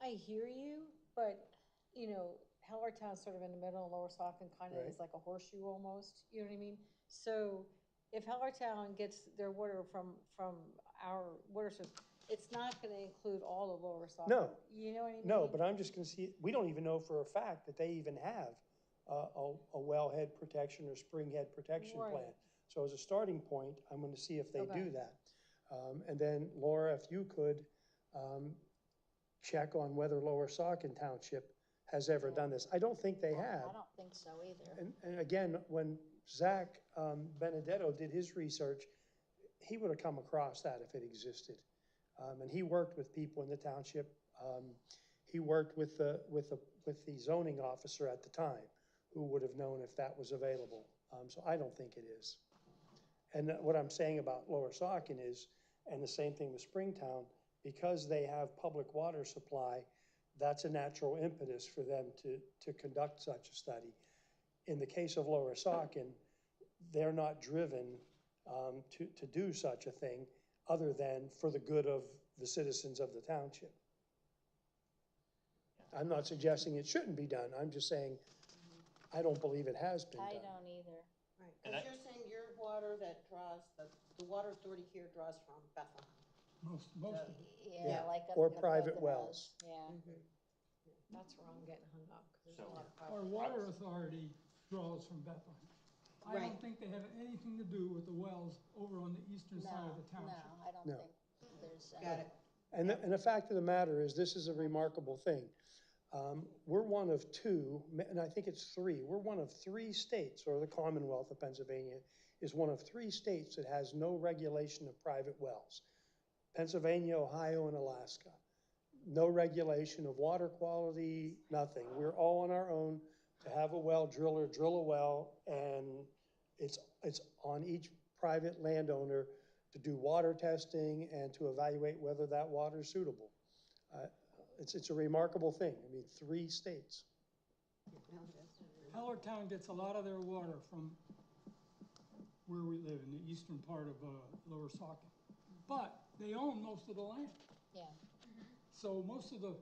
I hear you, but, you know, Hellertown's sort of in the middle, and Lower Saucon kind of Right. is like a horseshoe almost, you know what I mean? So if Hellertown gets their water from our water source, it's not gonna include all of Lower Saucon. No. You know what I mean? no, but I'm just gonna see, we don't even know for a fact that they even have a wellhead protection or springhead protection Right. plan. So as a starting point, I'm gonna see if they Okay. do that. And then Laura, if you could, check on whether Lower Saucon Township has ever Yeah. done this. I don't think they have. I don't think so either. And again, when Zach Benedetto did his research, he would have come across that if it existed. And he worked with people in the township. He worked with the zoning officer at the time, who would have known if that was available. So I don't think it is. And what I'm saying about Lower Saucon is, and the same thing with Springtown, because they have public water supply, that's a natural impetus for them to conduct such a study. In the case of Lower Saucon, they're not driven to do such a thing other than for the good of the citizens of the township. I'm not suggesting it shouldn't be done. I'm just saying, I don't believe it has been I done. don't either. Right, And because you're saying your water that draws, the water authority here draws from Bethlehem. Most of it. Yeah, like up Or up private the wells. nose, yeah. That's where I'm getting hung up, 'cause there's a So- lot of Our private water wells. authority draws from Bethlehem. I Right. don't think they have anything to do with the wells over on the eastern side of the No, township. I don't No. think there's any. Got it. And the fact of the matter is, this is a remarkable thing. We're one of two, and I think it's three, we're one of three states, or the Commonwealth of Pennsylvania is one of three states that has no regulation of private wells. Pennsylvania, Ohio, and Alaska. No regulation of water quality, nothing. We're all on our own to have a well driller drill a well, and it's on each private landowner to do water testing and to evaluate whether that water is suitable. It's a remarkable thing. I mean, three states. Hellertown gets a lot of their water from where we live, in the eastern part of Lower Saucon. But they own most of the land. Yeah, So most of the, what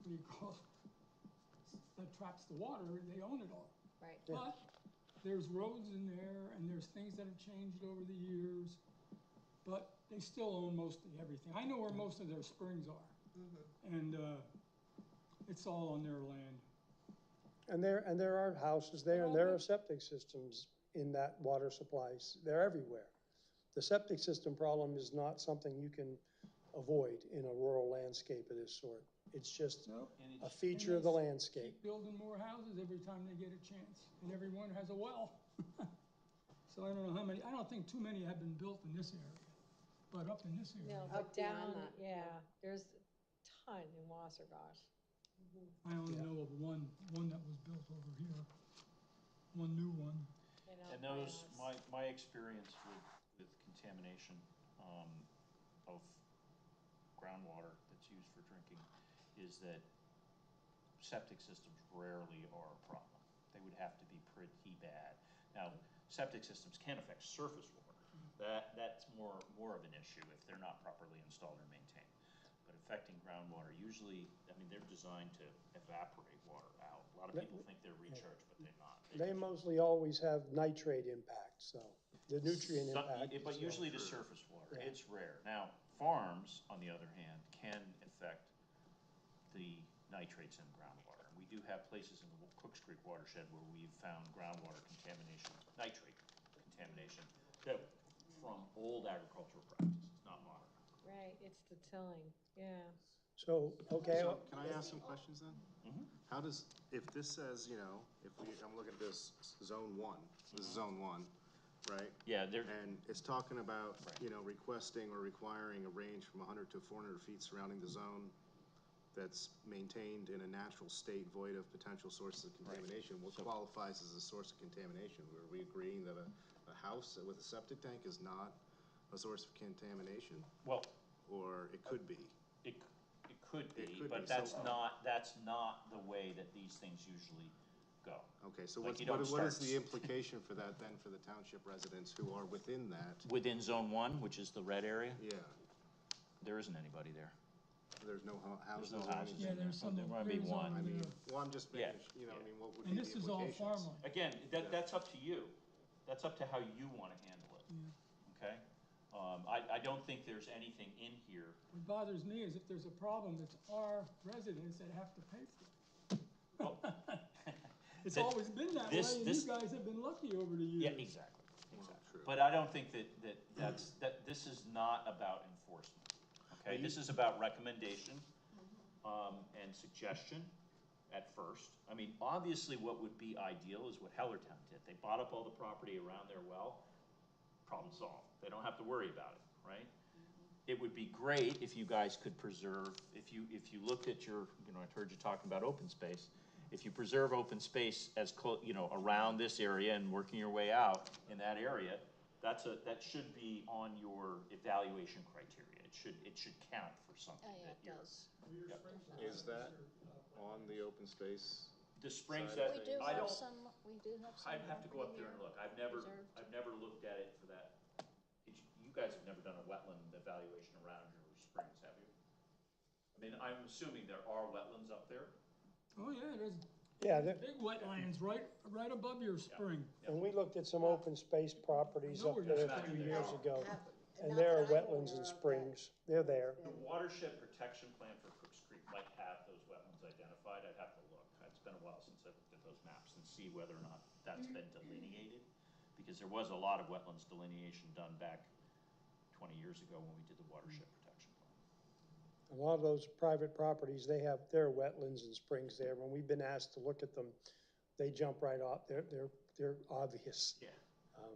do you call it, that traps the water, they own it all. right. Yeah. But there's roads in there and there's things that have changed over the years, but they still own mostly everything. I know where most of their springs are. And it's all on their land. And there are houses there, and there are septic systems in that water supplies. They're everywhere. The septic system problem is not something you can avoid in a rural landscape of this sort. It's just Nope. a feature of the landscape. Keep building more houses every time they get a chance, and everyone has a well. So I don't know how many, I don't think too many have been built in this area, but up in this area. No, Up but beyond down, that. yeah, there's a ton in Wassergosh. I only know of one that was built over here, one new one. You know, And those, by us. my experience with contamination, of groundwater that's used for drinking is that septic systems rarely are a problem. They would have to be pretty bad. Now, septic systems can affect surface water. That's more of an issue if they're not properly installed or maintained. But affecting groundwater, usually, I mean, they're designed to evaporate water out. A lot of people think they're recharge, but they're not. They mostly always have nitrate impact, so the nutrient impact. But is, usually to surface water, Yeah. it's rare. Now, farms, on the other hand, can affect the nitrates in groundwater. And we do have places in the Cooks Creek watershed where we've found groundwater contamination, nitrate contamination, that from old agricultural practices, not modern. Right, it's the tilling, yeah. So, okay, So can I ask some questions then? How does, if this says, you know, I'm looking at this zone one, this is zone one, right? Yeah, they're, And it's talking about, Right. you know, requesting or requiring a range from 100 to 400 feet surrounding the zone that's maintained in a natural state void of potential sources of contamination. What So- qualifies as a source of contamination? Are we agreeing that a house with a septic tank is not a source of contamination? well, Or it could be? it could It be, could but be, so- that's not the way that these things usually go. Okay, so Like what you don't is start the implication for that then for the township residents who are within that? Within zone one, which is the red area, Yeah, there isn't anybody there. there's no houses no or houses. anything? Yeah, there's some, There might be there's one. I over mean, there. well, I'm just Yeah, making, you know, I mean, what would be And the this is all implications? farmland. Again, that's up to you. That's up to how you wanna handle it, okay? I don't think there's anything in here. What bothers me is if there's a problem, it's our residents that have to pay for it. Well, It's that- always been that way, this- and this- you guys have been lucky over the Yeah, years. exactly, True. But I don't think that this is not about enforcement, okay? This is about recommendation, and suggestion at first. I mean, obviously, what would be ideal is what Hellertown did. They bought up all the property around their well, problem solved. They don't have to worry about it, right? It would be great if you guys could preserve, if you looked at your, you know, I heard you talking about open space. If you preserve open space as you know, around this area and working your way out in that area, that should be on your evaluation criteria. It should count for something Oh, yeah, that it you're. does. Is that on the open space? The springs Side that, of We do I have don't, some, we do have some I'd have to go up property there and here. look. reserved. I've never looked at it for that. You guys have never done a wetland evaluation around your springs, have you? I mean, I'm assuming there are wetlands up there. Oh, yeah, there's yeah, big wetlands right above your spring. and we looked at some open space properties I know up where there you're a few at. years ago. Have- And not there are that I'm wetlands aware and of, springs, they're there. The watershed protection plan for Cooks Creek might have those wetlands identified. I'd have to look. It's been a while since I looked at those maps and see whether or not that's been delineated. Because there was a lot of wetlands delineation done back 20 years ago when we did the watershed protection plan. A lot of those private properties, there are wetlands and springs there. When we've been asked to look at them, they jump right off. They're obvious. Yeah,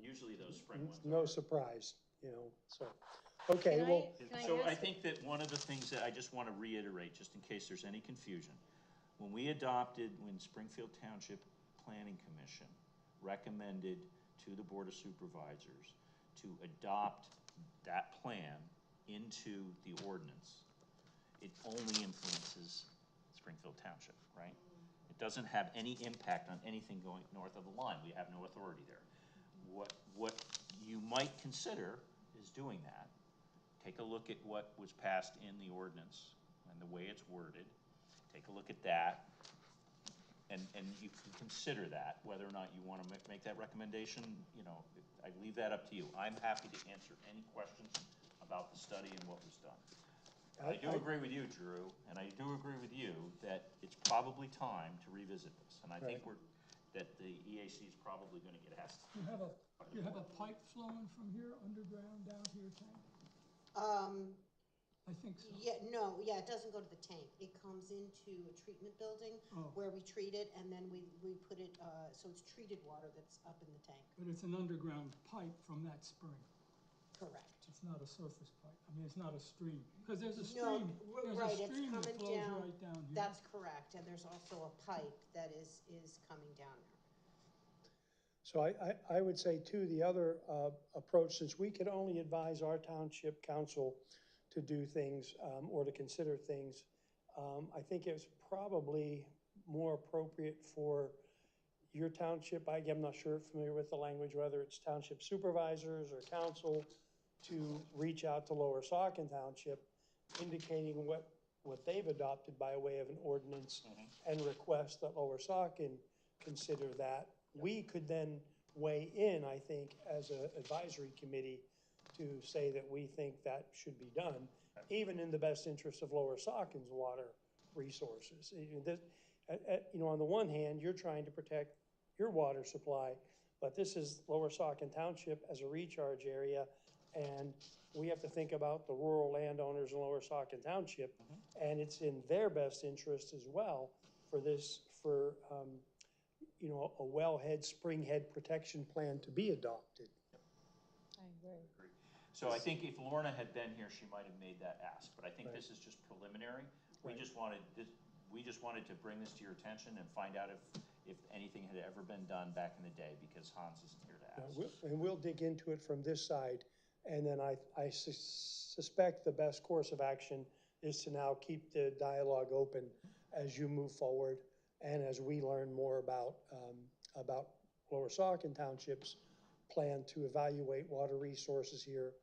usually those spring ones No are. surprise, you know, so. Okay, Can well, So I ask- think that one of the things that I just want to reiterate, just in case there's any confusion, when Springfield Township Planning Commission recommended to the Board of Supervisors to adopt that plan into the ordinance, it only influences Springfield Township, right? It doesn't have any impact on anything going north of the line. We have no authority there. What you might consider is doing that. Take a look at what was passed in the ordinance and the way it's worded. Take a look at that, and you can consider that, whether or not you want to make that recommendation. You know, I leave that up to you. I'm happy to answer any questions about the study and what was done. I do agree with you, Drew, and I do agree with you that it's probably time to revisit this. And I think that the EAC is probably gonna get asked. You have a pipe flowing from here underground down to your tank? I think so. Yeah, it doesn't go to the tank. It comes into a treatment building Oh. where we treat it, and then we put it, so it's treated water that's up in the tank. But it's an underground pipe from that spring. Correct. It's not a surface pipe. I mean, it's not a stream. Because there's a No, stream, there's a right, it's stream that coming flows down. right down here. That's correct, and there's also a pipe that is coming down there. so I would say too, the other approach, since we can only advise our township council to do things or to consider things, I think it's probably more appropriate for your township, I'm not sure, familiar with the language, whether it's township supervisors or council, to reach out to Lower Saucon Township, indicating what they've adopted by way of an ordinance and request that Lower Saucon consider that. We could then weigh in, I think, as an advisory committee to say that we think that should be done, even in the best interest of Lower Saucon's water resources. You know, on the one hand, you're trying to protect your water supply, but this is Lower Saucon Township as a recharge area, and we have to think about the rural landowners in Lower Saucon Township, and it's in their best interest as well for this, you know, a wellhead, springhead protection plan to be adopted. I agree. So I think if Lorna had been here, she might have made that ask, but I think this is just preliminary. We just wanted to bring this to your attention and find out if anything had ever been done back in the day, because Hans isn't here to ask. And we'll dig into it from this side, and then I suspect the best course of action is to now keep the dialogue open as you move forward, and as we learn more about Lower Saucon Township's plan to evaluate water resources here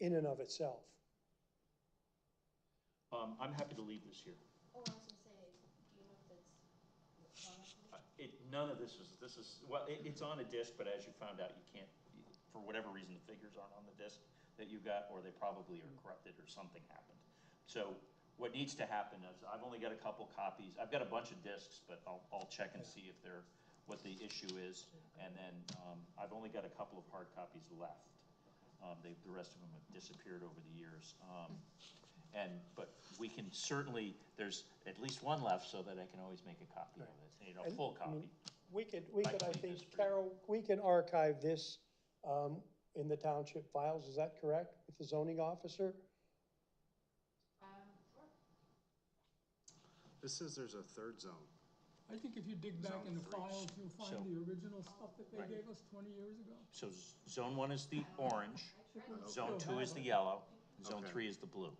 in and of itself. I'm happy to leave this here. Oh, I was gonna say, do you know if that's? None of this is, well, it's on a disc, but as you found out, you can't, for whatever reason, the figures aren't on the disc that you got, or they probably are corrupted or something happened. So what needs to happen is, I've only got a couple copies. I've got a bunch of discs, but I'll check and see if what the issue is. And then I've only got a couple of hard copies left. The rest of them have disappeared over the years. But we can certainly, there's at least one left, so that I can always make a copy of it, you know, full copy. We could, I think, Carol, we can archive this in the township files, is that correct, with the zoning officer? Sure. This says there's a third zone. I think if you dig back in the Zone 3. files, you'll find So- the original stuff that they gave us 20 years ago. So zone 1 is the orange, zone 2 is the yellow, zone 3 is the blue.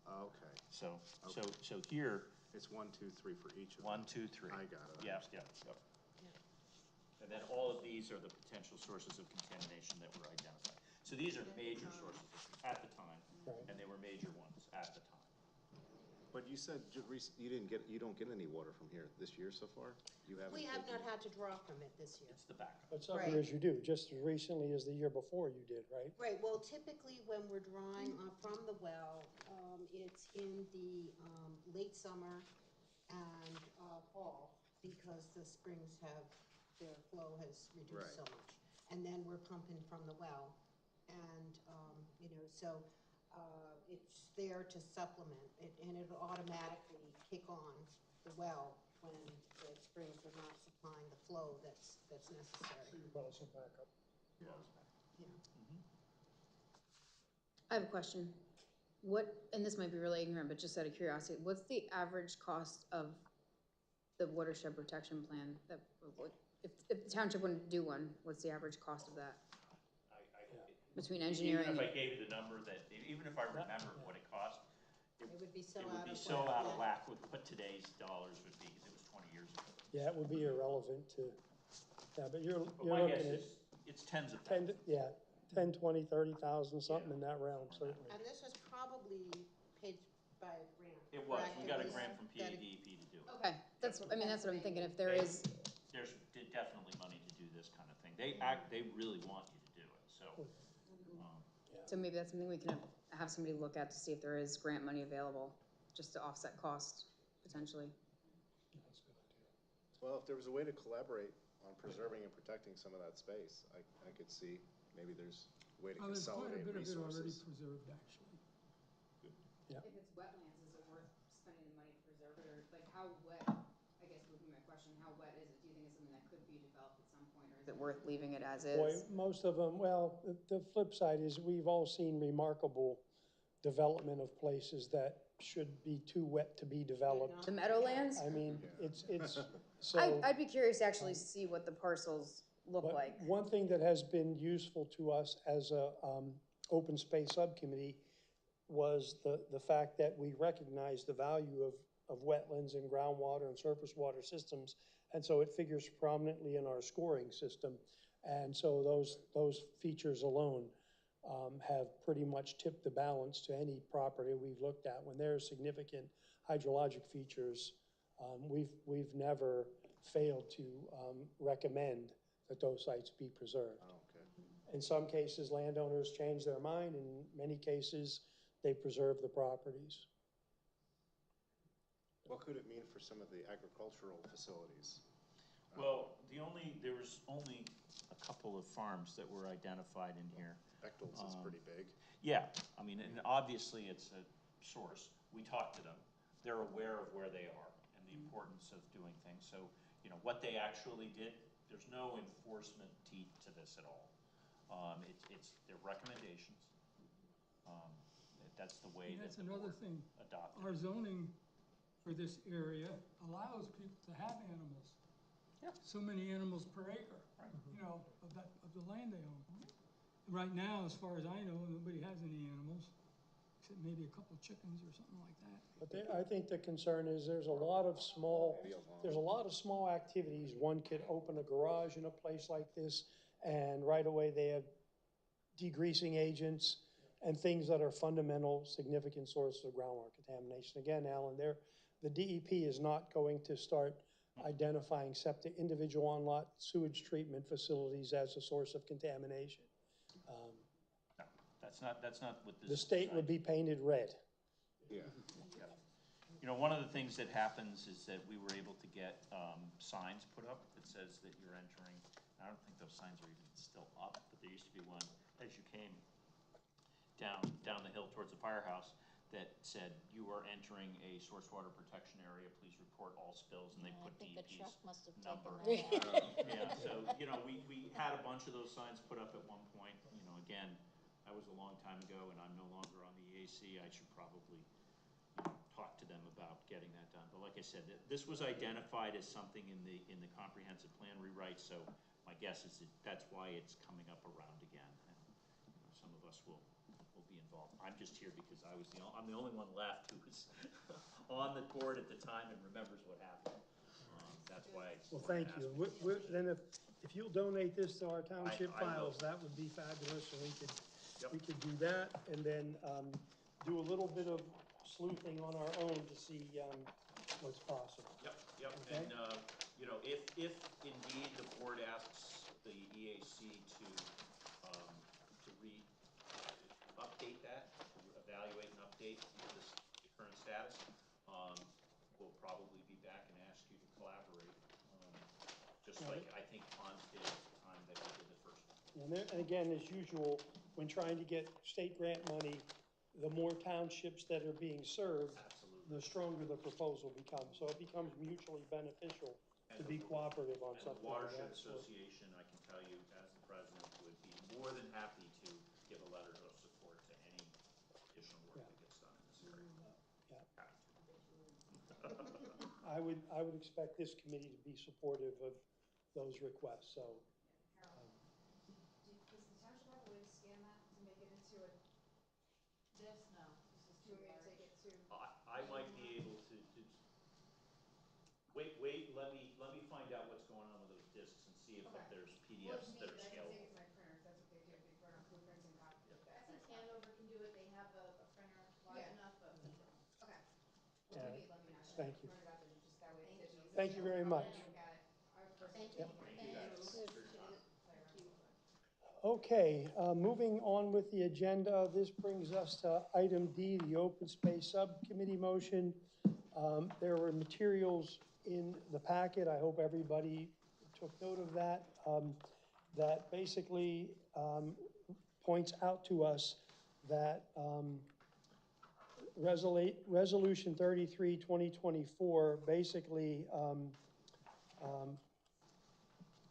Okay, So here, it's 1, 2, 3 for each of them. 1, 2, 3. I got it. Yep. And then all of these are the potential sources of contamination that were identified. So these are major sources at the time, and they were major ones at the time. But you said you don't get any water from here this year so far? You haven't? We have not had to draw from it this year. It's the backup. But some Right. years you do, just as recently as the year before you did, right? Right, well, typically when we're drawing from the well, it's in the late summer and fall, because the springs their flow has reduced so much. And then we're pumping from the well, and, you know, so it's there to supplement it, and it'll automatically kick on the well when the springs are not supplying the flow that's necessary. Well, some backup. Yeah. I have a question. And this might be really ignorant, but just out of curiosity, what's the average cost of the watershed protection plan? If the township wouldn't do one, what's the average cost of that? Between engineering? Even if I gave you the number even if I remembered what it cost, It would be so it out would of be whack. so out of whack with what today's dollars would be, because it was 20 years ago. Yeah, it would be irrelevant to, but you're But my looking guess at is, it's tens of 10, thousands. 10, 20, 30,000, something in that realm, certainly. And this was probably paid by a grant. It was, correct? we It got a was grant from that- PADEP to do it. Okay, that's what I'm thinking, if there is, There's definitely money to do this kind of thing. They really want you to do it, so. so maybe that's something we can have somebody look at to see if there is grant money available, just to offset cost, potentially. Well, if there was a way to collaborate on preserving and protecting some of that space, I could see maybe there's a way to There's quite a consolidate bit of it already resources. preserved, actually. If it's wetlands, is it worth spending the money to preserve it, or like how wet, I guess would be my question, how wet is it? Do you think it's something that could be developed at some point, or is it worth leaving it as Boy, is? most of them, well, the flip side is we've all seen remarkable development of places that should be too wet to be developed. The Meadowlands? I mean, it's, so. I'd be curious to actually see what the parcels look But like. one thing that has been useful to us as a open space subcommittee was the fact that we recognize the value of wetlands and groundwater and surface water systems. And so it figures prominently in our scoring system. And so those features alone have pretty much tipped the balance to any property we've looked at. When there are significant hydrologic features, we've never failed to recommend that those sites be preserved. Oh, okay. In some cases, landowners change their mind. In many cases, they preserve the properties. What could it mean for some of the agricultural facilities? Well, there was only a couple of farms that were identified in here. Bechtol's is pretty big. Yeah, I mean, and obviously it's a source. We talked to them. They're aware of where they are and the importance of doing things. So, you know, what they actually did, there's no enforcement teeth to this at all. It's their recommendations. That's the way And that that's the another board thing. adopted. Our zoning for this area allows people to have animals. Yeah. So many animals per acre, you know, of the land they own. Right now, as far as I know, nobody has any animals, except maybe a couple chickens or something like that. But I think the concern is there's a lot of small activities. One could open a garage in a place like this, and right away they have degreasing agents and things that are fundamental, significant sources of groundwater contamination. Again, Alan, the DEP is not going to start identifying individual on-lot sewage treatment facilities as a source of contamination. No, that's not what this. The state would be painted red. Yeah. You know, one of the things that happens is that we were able to get signs put up that says that you're entering. I don't think those signs are even still up, but there used to be one as you came down the hill towards the firehouse that said you are entering a source water protection area. Please report all spills, and they I put think the truck DEP's must have number. taken that out. Yeah, so, you know, we had a bunch of those signs put up at one point. You know, again, that was a long time ago, and I'm no longer on the EAC. I should probably, you know, talk to them about getting that done. But like I said, this was identified as something in the comprehensive plan rewrite, so my guess is that's why it's coming up around again. And, you know, some of us will be involved. I'm just here because I'm the only one left who was on the board at the time and remembers what happened. That's why. Well, thank you. Then if you'll donate this to our township I will. files, that would be fabulous, and Yep. we could do that, and then do a little bit of sleuthing on our own to see what's possible. Yep, Okay. and, you know, if indeed the board asks the EAC to update that, to evaluate and update the current status, we'll probably be back and ask you to collaborate, just like I think Ponds did at the time that we did the first one. And again, as usual, when trying to get state grant money, the more townships that are being served, Absolutely. the stronger the proposal becomes. So it becomes mutually beneficial to be cooperative on And the something like Watershed that. Association, I can tell you, as the president, would be more than happy to give a letter of support to any additional work that gets done in this area. Yeah. Happy to. I would expect this committee to be supportive of those requests, so. Does the township have a way to scan that to make it into a, this, no, this is too large. Take it to. I might be able to, wait, let me find out what's going on with those discs and see if there's PDFs that are scalable. my printer, that's what they do, they print out blueprints and copy. I think Hanover can do it, they have a printer large Yeah. enough, but we don't. Okay. Yeah. Let me know. Thank you. Print it up and just that way Thank it's you. easy. Thank you very much. Look at it. Thank Yep. you. Okay, moving on with the agenda, this brings us to item D, the open space subcommittee motion. There were materials in the packet, I hope everybody took note of that, that basically points out to us that Resolution 33, 2024 basically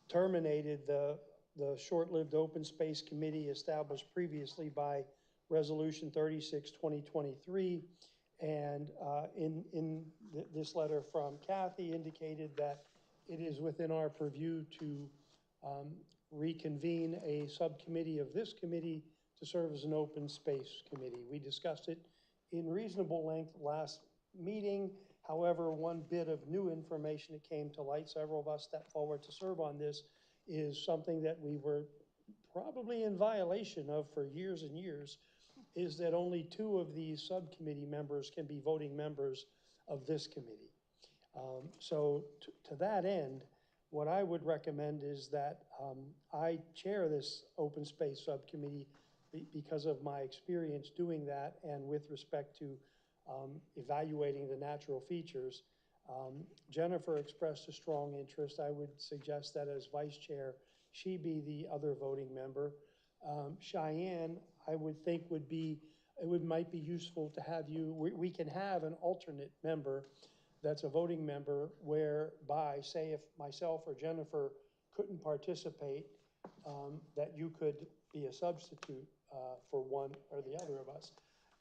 terminated the short-lived open space committee established previously by Resolution 36, 2023. And this letter from Kathy indicated that it is within our purview to reconvene a subcommittee of this committee to serve as an open space committee. We discussed it in reasonable length last meeting. However, one bit of new information that came to light, several of us stepped forward to serve on this, is something that we were probably in violation of for years and years, is that only 2 of these subcommittee members can be voting members of this committee. So to that end, what I would recommend is that I chair this open space subcommittee because of my experience doing that, and with respect to evaluating the natural features. Jennifer expressed a strong interest. I would suggest that as vice chair, she be the other voting member. Cheyenne, I would think might be useful to have you, we can have an alternate member that's a voting member whereby, say if myself or Jennifer couldn't participate, that you could be a substitute for one or the other of us.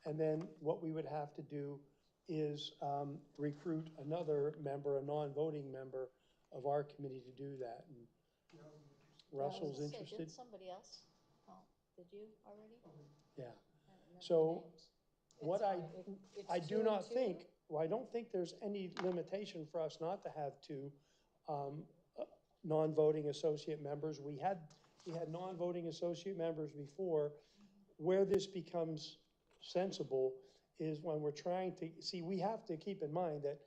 And then what we would have to do is recruit another member, a non-voting member of our committee to do that. And Russell's interested? Did somebody else? Oh, did you already? Yeah. I don't remember So the names. what It's I two do and not two? think, well, I don't think there's any limitation for us not to have two non-voting associate members. We had non-voting associate members before. Where this becomes sensible is when we're trying to, see, we have to keep in mind that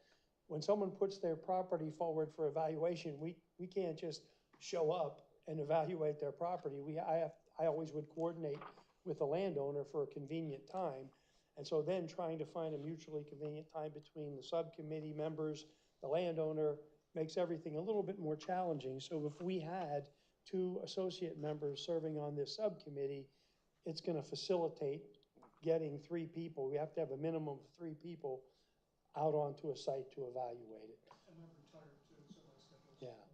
when someone puts their property forward for evaluation, we can't just show up and evaluate their property. I always would coordinate with the landowner for a convenient time. And so then trying to find a mutually convenient time between the subcommittee members, the landowner, makes everything a little bit more challenging. So if we had two associate members serving on this subcommittee, it's going to facilitate getting three people. We have to have a minimum of three people out onto a site to evaluate it. And I'm retired too, so my schedule's. Yeah.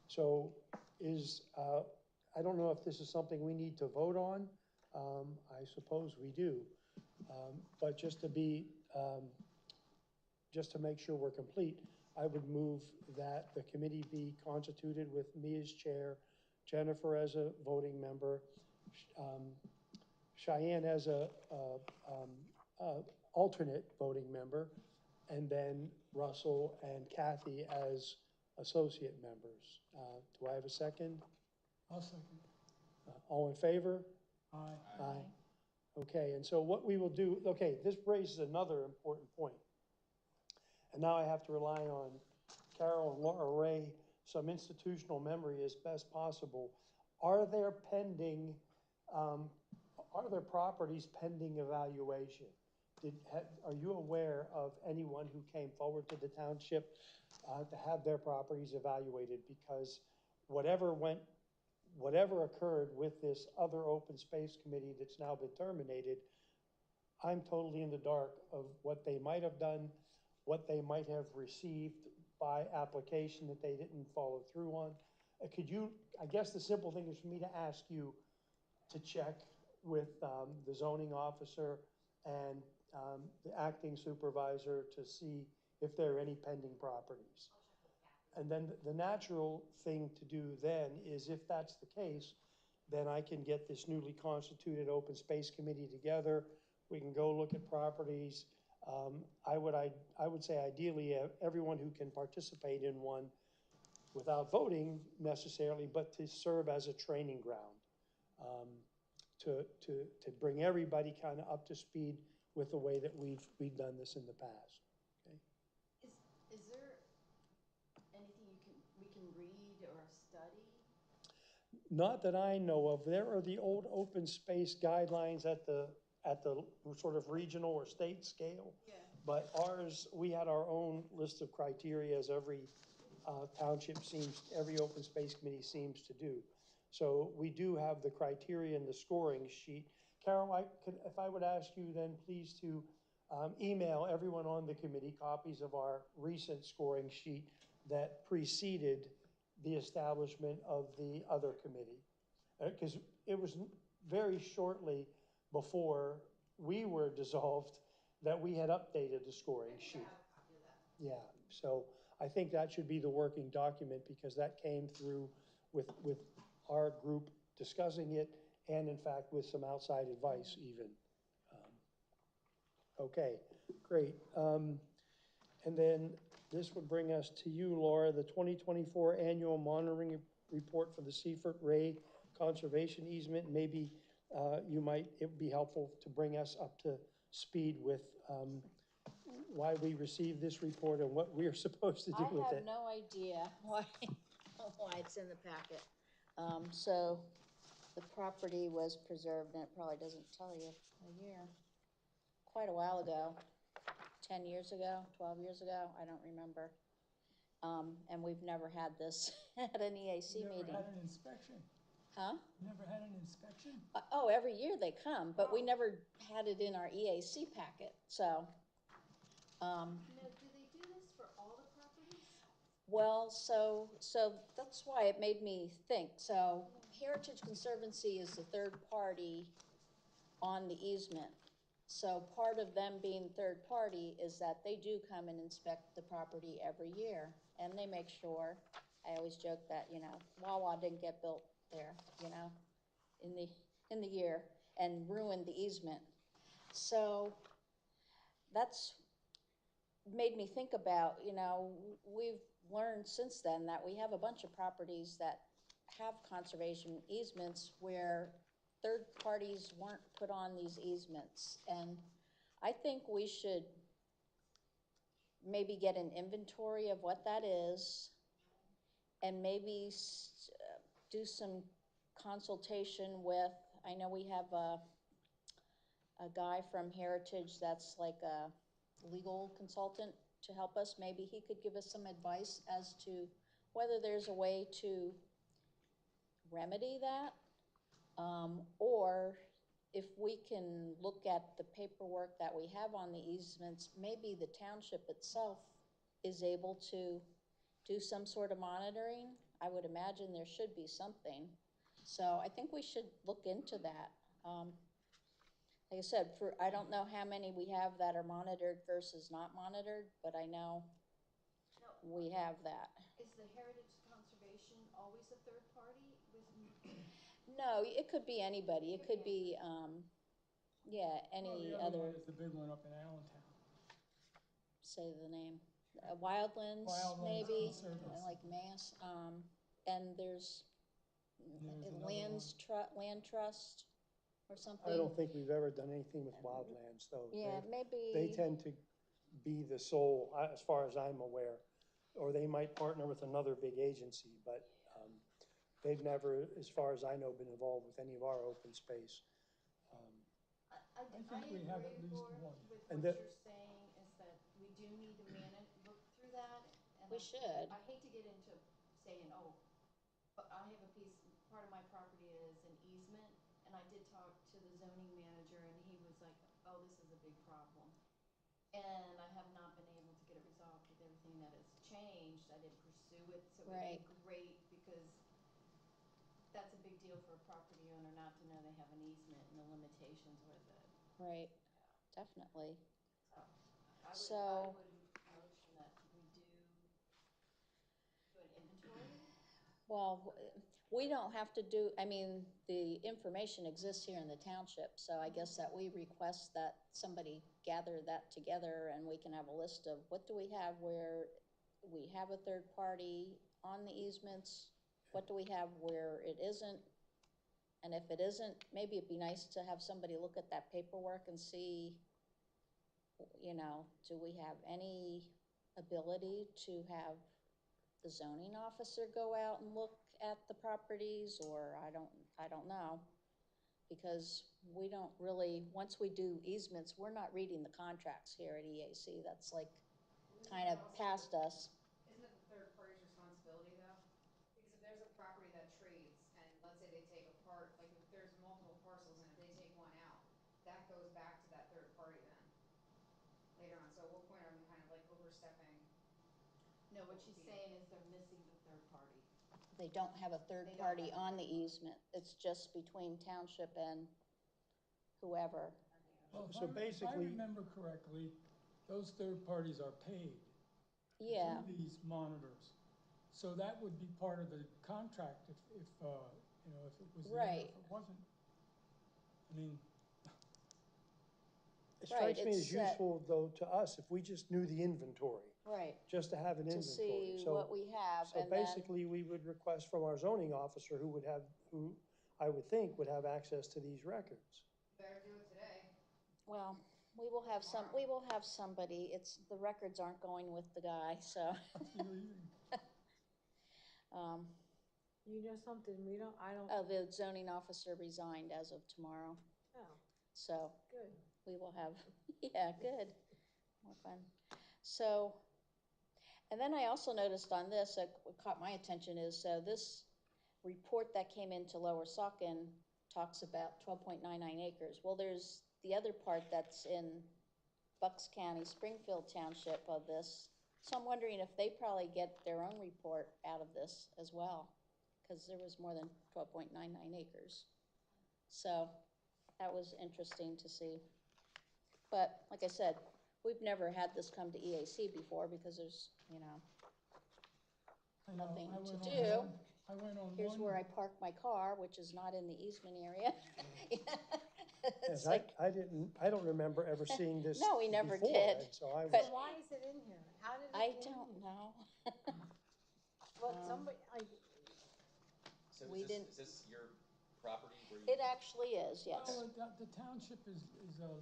So I don't know if this is something we need to vote on. I suppose we do. But just to make sure we're complete, I would move that the committee be constituted with me as chair, Jennifer as a voting member, Cheyenne as a alternate voting member, and then Russell and Kathy as associate members. Do I have a second? I'll second. All in favor? Aye. Aye. Okay, and so what we will do, okay, this raises another important point. And now I have to rely on Carol and Laura Ray, some institutional memory as best possible. Are there properties pending evaluation? Are you aware of anyone who came forward to the township to have their properties evaluated? Because whatever occurred with this other open space committee that's now been terminated, I'm totally in the dark of what they might have done, what they might have received by application that they didn't follow through on. I guess the simple thing is for me to ask you to check with the zoning officer and the acting supervisor to see if there are any pending properties. And then the natural thing to do then is, if that's the case, then I can get this newly constituted open space committee together. We can go look at properties. I would say ideally everyone who can participate in one without voting necessarily, but to serve as a training ground, to bring everybody kind of up to speed with the way that we've done this in the past. Okay. Is there anything we can read or study? Not that I know of. There are the old open space guidelines at the sort of regional or state scale. Yeah. But ours, we had our own list of criteria, as every every open space committee seems to do. So we do have the criteria in the scoring sheet. Carol, if I would ask you then please to email everyone on the committee copies of our recent scoring sheet that preceded the establishment of the other committee. Because it was very shortly before we were dissolved that we had updated the scoring sheet. Yeah, so I think that should be the working document, because that came through with our group discussing it, and in fact with some outside advice even. Okay, great. And then this would bring us to you, Laura, the 2024 annual monitoring report for the Seaford Ray Conservation Easement. Maybe it would be helpful to bring us up to speed with why we received this report and what we're supposed to do with I it. have no idea why it's in the packet. So the property was preserved, and it probably doesn't tell you a year, quite a while ago. 10 years ago, 12 years ago, I don't remember. And we've never had this at an EAC Never meeting. had an inspection? Huh? Never had an inspection? Oh, every year they come, but we never had it in our EAC packet, so. Now, do they do this for all the properties? Well, so that's why it made me think. So Heritage Conservancy is the third party on the easement. So part of them being third party is that they do come and inspect the property every year. And they make sure, I always joke that, you know, Wawa didn't get built there, you know, in the year and ruined the easement. So that's made me think about, you know, we've learned since then that we have a bunch of properties that have conservation easements where third parties weren't put on these easements. And I think we should maybe get an inventory of what that is and maybe do some consultation with, I know we have a guy from Heritage that's like a legal consultant to help us. Maybe he could give us some advice as to whether there's a way to remedy that, or if we can look at the paperwork that we have on the easements, maybe the township itself is able to do some sort of monitoring. I would imagine there should be something. So I think we should look into that. Like I said, I don't know how many we have that are monitored versus not monitored, but I know we have that. Is the Heritage Conservation always a third party with? No, it could be anybody. It could be, yeah, any Well, the other, one is the big one up in Allentown. say the name, Wildlands, Wildlands maybe, Conservancy. like Mass. And there's There's another Land Trust or something. I don't think we've ever done anything with wildlands, though. Yeah, They maybe, tend to be the sole, as far as I'm aware, or they might partner with another big agency, but they've never, as far as I know, been involved with any of our open space. I think we have at least agree one. with And what that- you're saying, is that we do need to look through that. And we should. I hate to get into saying, oh, but I have a piece, part of my property is an easement, and I did talk to the zoning manager, and he was like, oh, this is a big problem. And I have not been able to get it resolved with everything that has changed. I didn't pursue it, so it would be great, because that's a big deal for a property owner not to know they have an easement and the limitations with it. Right, definitely. I So- would motion that we do an inventory. Well, we don't have to do, I mean, the information exists here in the township, so I guess that we request that somebody gather that together and we can have a list of what do we have where we have a third party on the easements, what do we have where it isn't, and if it isn't, maybe it'd be nice to have somebody look at that paperwork and see, you know, do we have any ability to have the zoning officer go out and look at the properties, or I don't know. Because we don't really, once we do easements, we're not reading the contracts here at EAC. That's like kind of past us. Isn't it the third party's responsibility though? Because if there's a property that trades, and let's say they take apart, like if there's multiple parcels and if they take one out, that goes back to that third party then, later on. So at what point are we kind of like overstepping? No, what she's saying is they're missing the third party. They don't have a third They don't party have on the easement. It's just between township and whoever. Well, So if I basically- remember correctly, those third parties are paid to Yeah, do these monitors. So that would be part of the contract if you know, if it was there, Right. if it wasn't. I mean, It Right, strikes me it's as useful, though, to us, if we just knew the inventory, right. just to have an To inventory. see So- what we have So and then, basically, we would request from our zoning officer, who I would think would have access to these records. Better do it today. well, we will have somebody. The records aren't going with the guy, so. You know something, I don't, Oh, the zoning officer resigned as of tomorrow, oh, so good. we will have, yeah, good. more fun. So, and then I also noticed on this, what caught my attention is, this report that came into Lower Saucon talks about 12.99 acres. Well, there's the other part that's in Bucks County, Springfield Township of this. So I'm wondering if they probably get their own report out of this as well, because there was more than 12.99 acres. So that was interesting to see. But like I said, we've never had this come to EAC before because there's, nothing to do. I went on Here's one. where I park my car, which is not in the easement area. It's Yes, like, I don't remember ever seeing this No, we never before, did. and so I was, But- Why is it in here? How did it I get in don't here? know. Well, somebody, So We didn't- is this your property where you? It actually is, yes. Well, the township is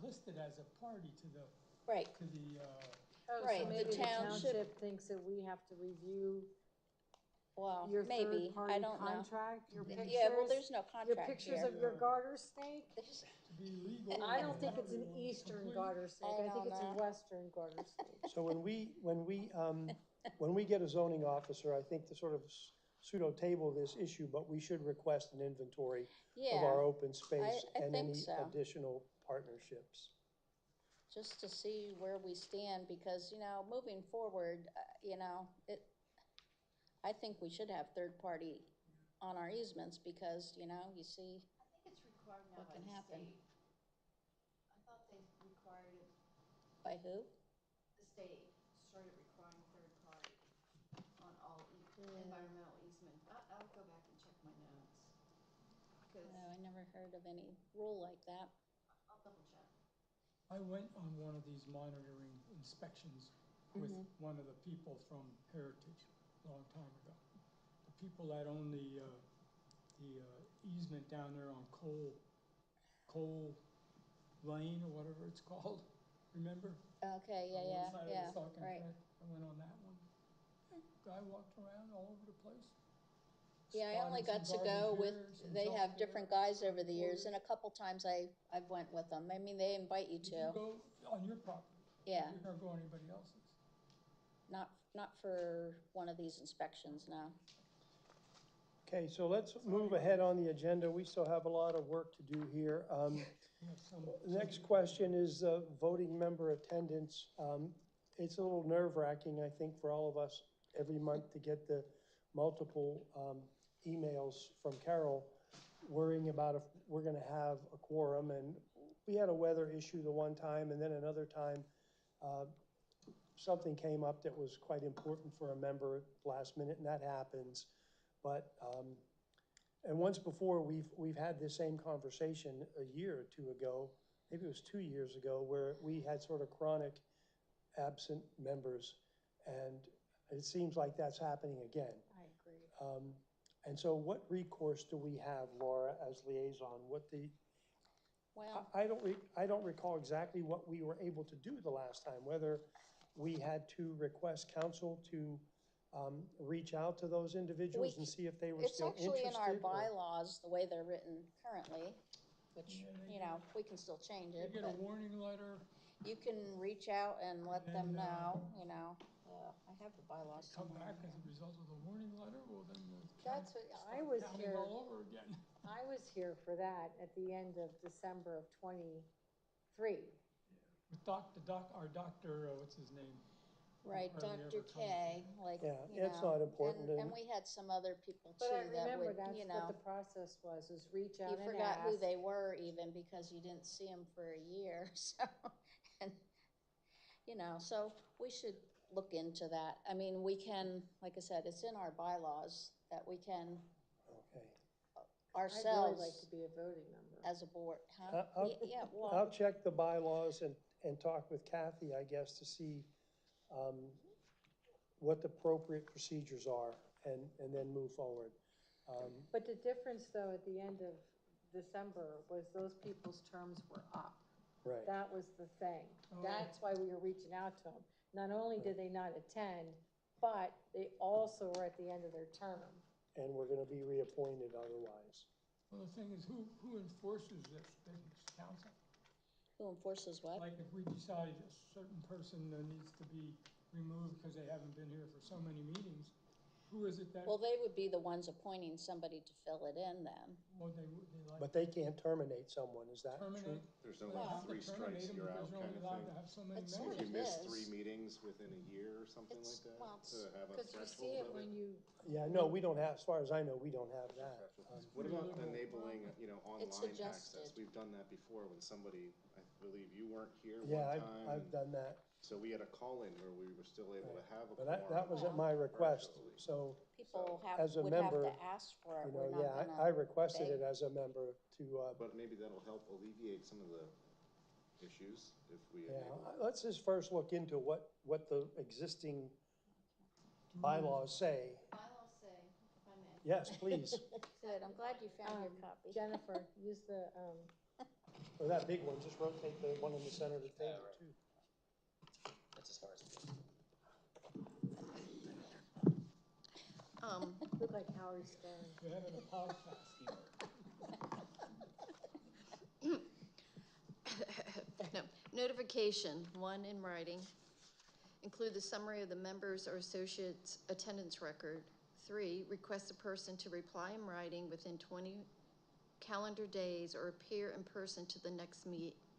listed as a party to the, Right, oh, Right, so the maybe the township- township thinks that we have to review well, your maybe, third-party I don't know. contract, your pictures. Yeah, well, there's no Your contract pictures here. of your garter snake? There's- to be legal. I don't think and it's an eastern complete. garter snake, I I think don't it's a know. western garter snake. so when we get a zoning officer, I think to sort of pseudo table this issue, but we should request an inventory of our Yeah, open space I and think any so. additional partnerships. just to see where we stand, because, moving forward, I think we should have third-party on our easements, because, you see, I think it's required now What by can the happen? state. I thought they required it, by who? the state started requiring third party on all environmental easement. I'll go back and check my notes. Cause No, I never heard of any rule like that. I'll double check. I went on one of these monitoring inspections with one of the people from Heritage a long time ago. The people that own the easement down there on Cole Lane or whatever it's called, remember? Okay, On one yeah, side of the yeah, Saucon right. Track. I went on that one. Guy walked around all over the place. Yeah, I only got Spotted to some go garbage with, here, some they junk have there. different guys over the years, and a couple times I've went with them. I mean, they invite you Did you to. go on your property? Yeah. You're gonna go on anybody else's? Not for one of these inspections, no. Okay, so let's move ahead on the agenda. We still have a lot of work to do here. The next question is voting member attendance. It's a little nerve-wracking, I think, for all of us every month to get the multiple emails from Carol worrying about if we're gonna have a quorum. And we had a weather issue the one time, and then another time, something came up that was quite important for a member last minute, and that happens. But, and once before, we've had this same conversation a year or two ago, maybe it was 2 years ago, where we had sort of chronic absent members, and it seems like that's happening again. I agree. And so what recourse do we have, Laura, as liaison? Well, I don't recall exactly what we were able to do the last time, whether we had to request counsel to reach out to those individuals and see if they were it's still interested. actually in our or- bylaws, the way they're written currently, which, we can still change You it, get a but warning letter, you can reach out and let them And, know, I have the bylaws come somewhere. back as a result of the warning letter, well, then the That's county what, I was counting here, all over again. I was here for that at the end of December of 23. With our doctor, what's his name? Right, Hardly Dr. ever comes. K, like, Yeah, it's not important, And and- we had some other people too But I that remember would, that's what the process was reach out you and forgot who ask. they were even because you didn't see them for a year, so, and, so we should look into that. I mean, we can, like I said, it's in our bylaws that we can Okay. I'd really like ourselves to be a voting member. as a board, huh? Yeah, I'll well, check the bylaws and talk with Kathy, I guess, to see what the appropriate procedures are and then move forward. But the difference though, at the end of December, was those people's terms were up. Right. That was the thing. Oh. That's why we were reaching out to them. Not only did they not attend, but they also were at the end of their term. And we're gonna be reappointed otherwise. Well, the thing is, who enforces this? Does council? Who enforces what? Like if we decide a certain person needs to be removed because they haven't been here for so many meetings, who is it that, Well, they would be the ones appointing somebody to fill it in then. or they like But they can't terminate someone, is that true? terminate? There's no They like have to three terminate strikes, them you're because out you're kind only of allowed to thing. have so many It's If sort members. you of miss is. 3 meetings within a year or something like that, Well, to have a because you see threshold it of when it. you, Yeah, no, we don't have, as far as I know, we don't have that. What about enabling, you know, It's online adjusted. access? We've done that before when somebody, I believe you weren't here one Yeah, time. I've and done that. So we had a call-in where we were still able to have a But quorum. that was at my request, virtually. so, People as a would have member, to ask for it, you we're know, not yeah, gonna. I requested beg. it as a member to, But maybe that'll help alleviate some of the issues if we yeah, enable it. let's just first look into what the existing bylaws say. Bylaws say, if I may. Yes, please, Good, I'm glad you found your copy. Jennifer, use the, or that big one, just rotate the one in the center of the table right. too. That's as far as it goes. look like Howard Stern. We're having a podcast. No, notification, 1 in writing. Include the summary of the members or associates' attendance record. 3, request a person to reply in writing within 20 calendar days or appear in person to the next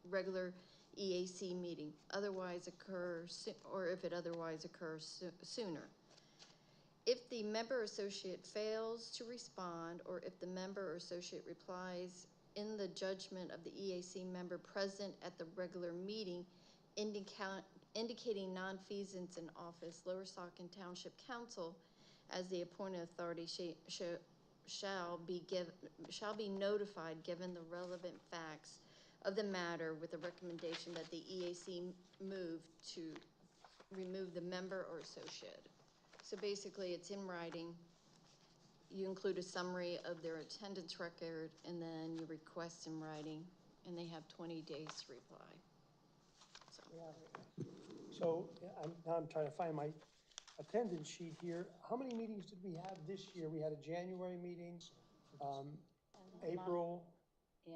regular EAC meeting, or if it otherwise occurs sooner. If the member or associate fails to respond, or if the member or associate replies in the judgment of the EAC member present at the regular meeting, indicating nonfeasance in office, Lower Saucon Township Council, as the appointed authority, shall be notified, given the relevant facts of the matter, with a recommendation that the EAC move to remove the member or associate. So basically, it's in writing. You include a summary of their attendance record, and then you request in writing, and they have 20 days to reply. So, So, yeah, now I'm trying to find my attendance sheet here. How many meetings did we have this year? We had a January meeting, April, Yeah.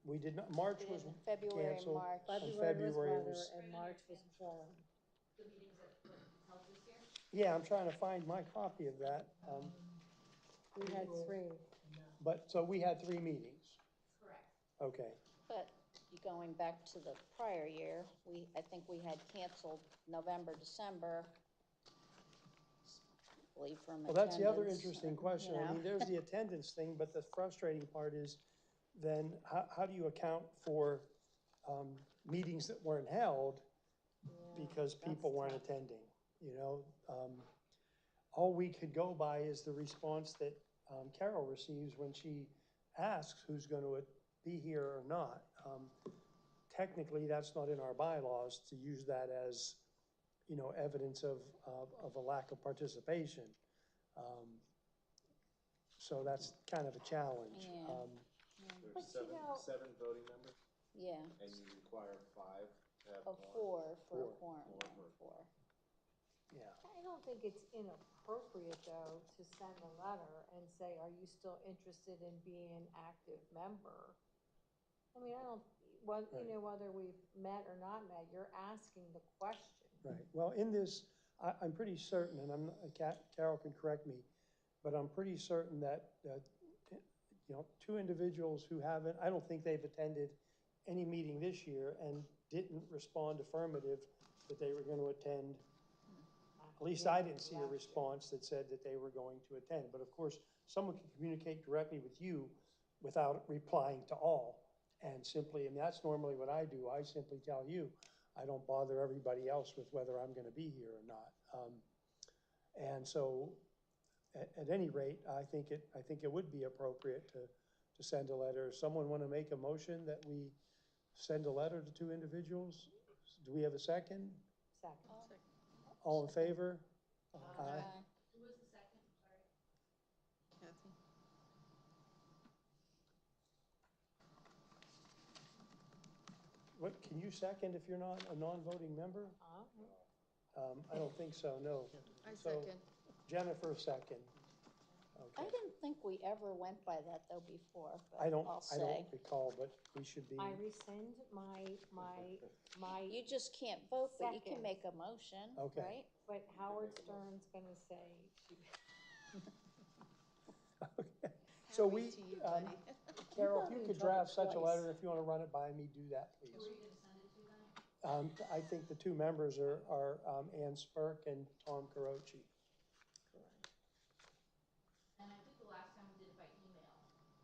we did not, March We was did February and canceled. March. And February was February weather was- and March was quorum. The meetings that were held this year? Yeah, I'm trying to find my copy of that. We had 3. But, so we had 3 meetings, Correct. okay. But going back to the prior year, I think we had canceled November, December. I believe from Well, that's the other attendance, interesting you question. I know. mean, there's the attendance thing, but the frustrating part is then how do you account for meetings that weren't held because people weren't attending, you know? All we could go by is the response that Carol receives when she asks who's going to be here or not. Technically, that's not in our bylaws to use that as, you know, evidence of a lack of participation. So that's kind of a challenge. Yeah. But There's you know- 7 voting members, Yeah, and you require 5 to have oh, quorum. 4 for a Four. quorum, yeah, 4. Yeah. I don't think it's inappropriate, though, to send a letter and say, are you still interested in being an active member? I mean, I don't, you know, whether we've met or not met, you're asking the question. Right, well, in this, I'm pretty certain, and Carol can correct me, but I'm pretty certain that, you know, 2 individuals who haven't, I don't think they've attended any meeting this year and didn't respond affirmative that they were going to attend. At least I didn't see a response that said that they were going to attend, but of course, someone can communicate directly with you without replying to all. And simply, and that's normally what I do, I simply tell you, I don't bother everybody else with whether I'm gonna be here or not. And so, at any rate, I think it would be appropriate to send a letter. Someone wanna make a motion that we send a letter to 2 individuals? Do we have a second? Second. All in favor? Aye. Who was the second? Sorry. Kathy? What, can you second if you're not a non-voting member? I don't think so, no. I So- second. Jennifer second. I Okay. didn't think we ever went by that though before, but I don't I'll say. recall, but we should be, I rescind my, You just can't vote, but you can Second. make a motion, Okay. right? but Howard Stern's gonna say, so we, To you, um, buddy. Carol, got if you me in could trouble draft such a twice. letter, if you want to run it by me, do that, Who are please. you gonna send it to then? I think the two members are Ann Spurk and Tom Carochi. And I think the last time we did it by email.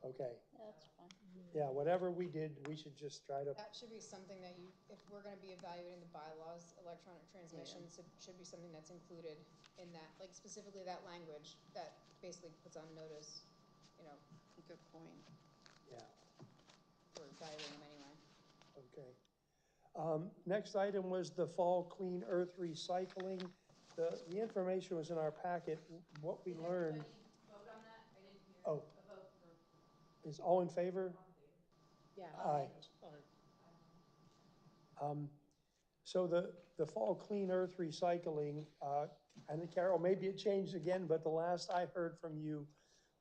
Okay, That's fine. yeah, whatever we did, we should just try to, That should be something that you, if we're gonna be evaluating the bylaws, electronic transmissions should be something that's included in that, like specifically that language that basically puts on notice, you know, Good point. yeah, we're evaluating them anyway. okay. Next item was the fall clean earth recycling. The information was in our packet. What we Did learned, everybody vote on that? I didn't hear Oh. a vote for. is all in favor? yeah. Aye. So the fall clean earth recycling, and Carol, maybe it changed again, but the last I heard from you,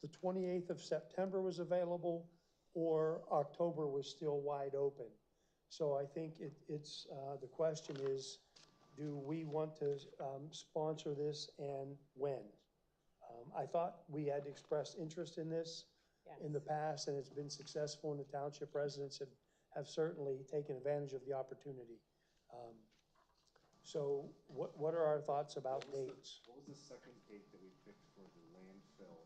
the 28th of September was available or October was still wide open. So I think it's, the question is, do we want to sponsor this and when? I thought we had expressed interest in this in the past and it's been successful and the township residents have certainly taken advantage of the opportunity. So what are our thoughts about dates? What was the second date that we picked for the landfill?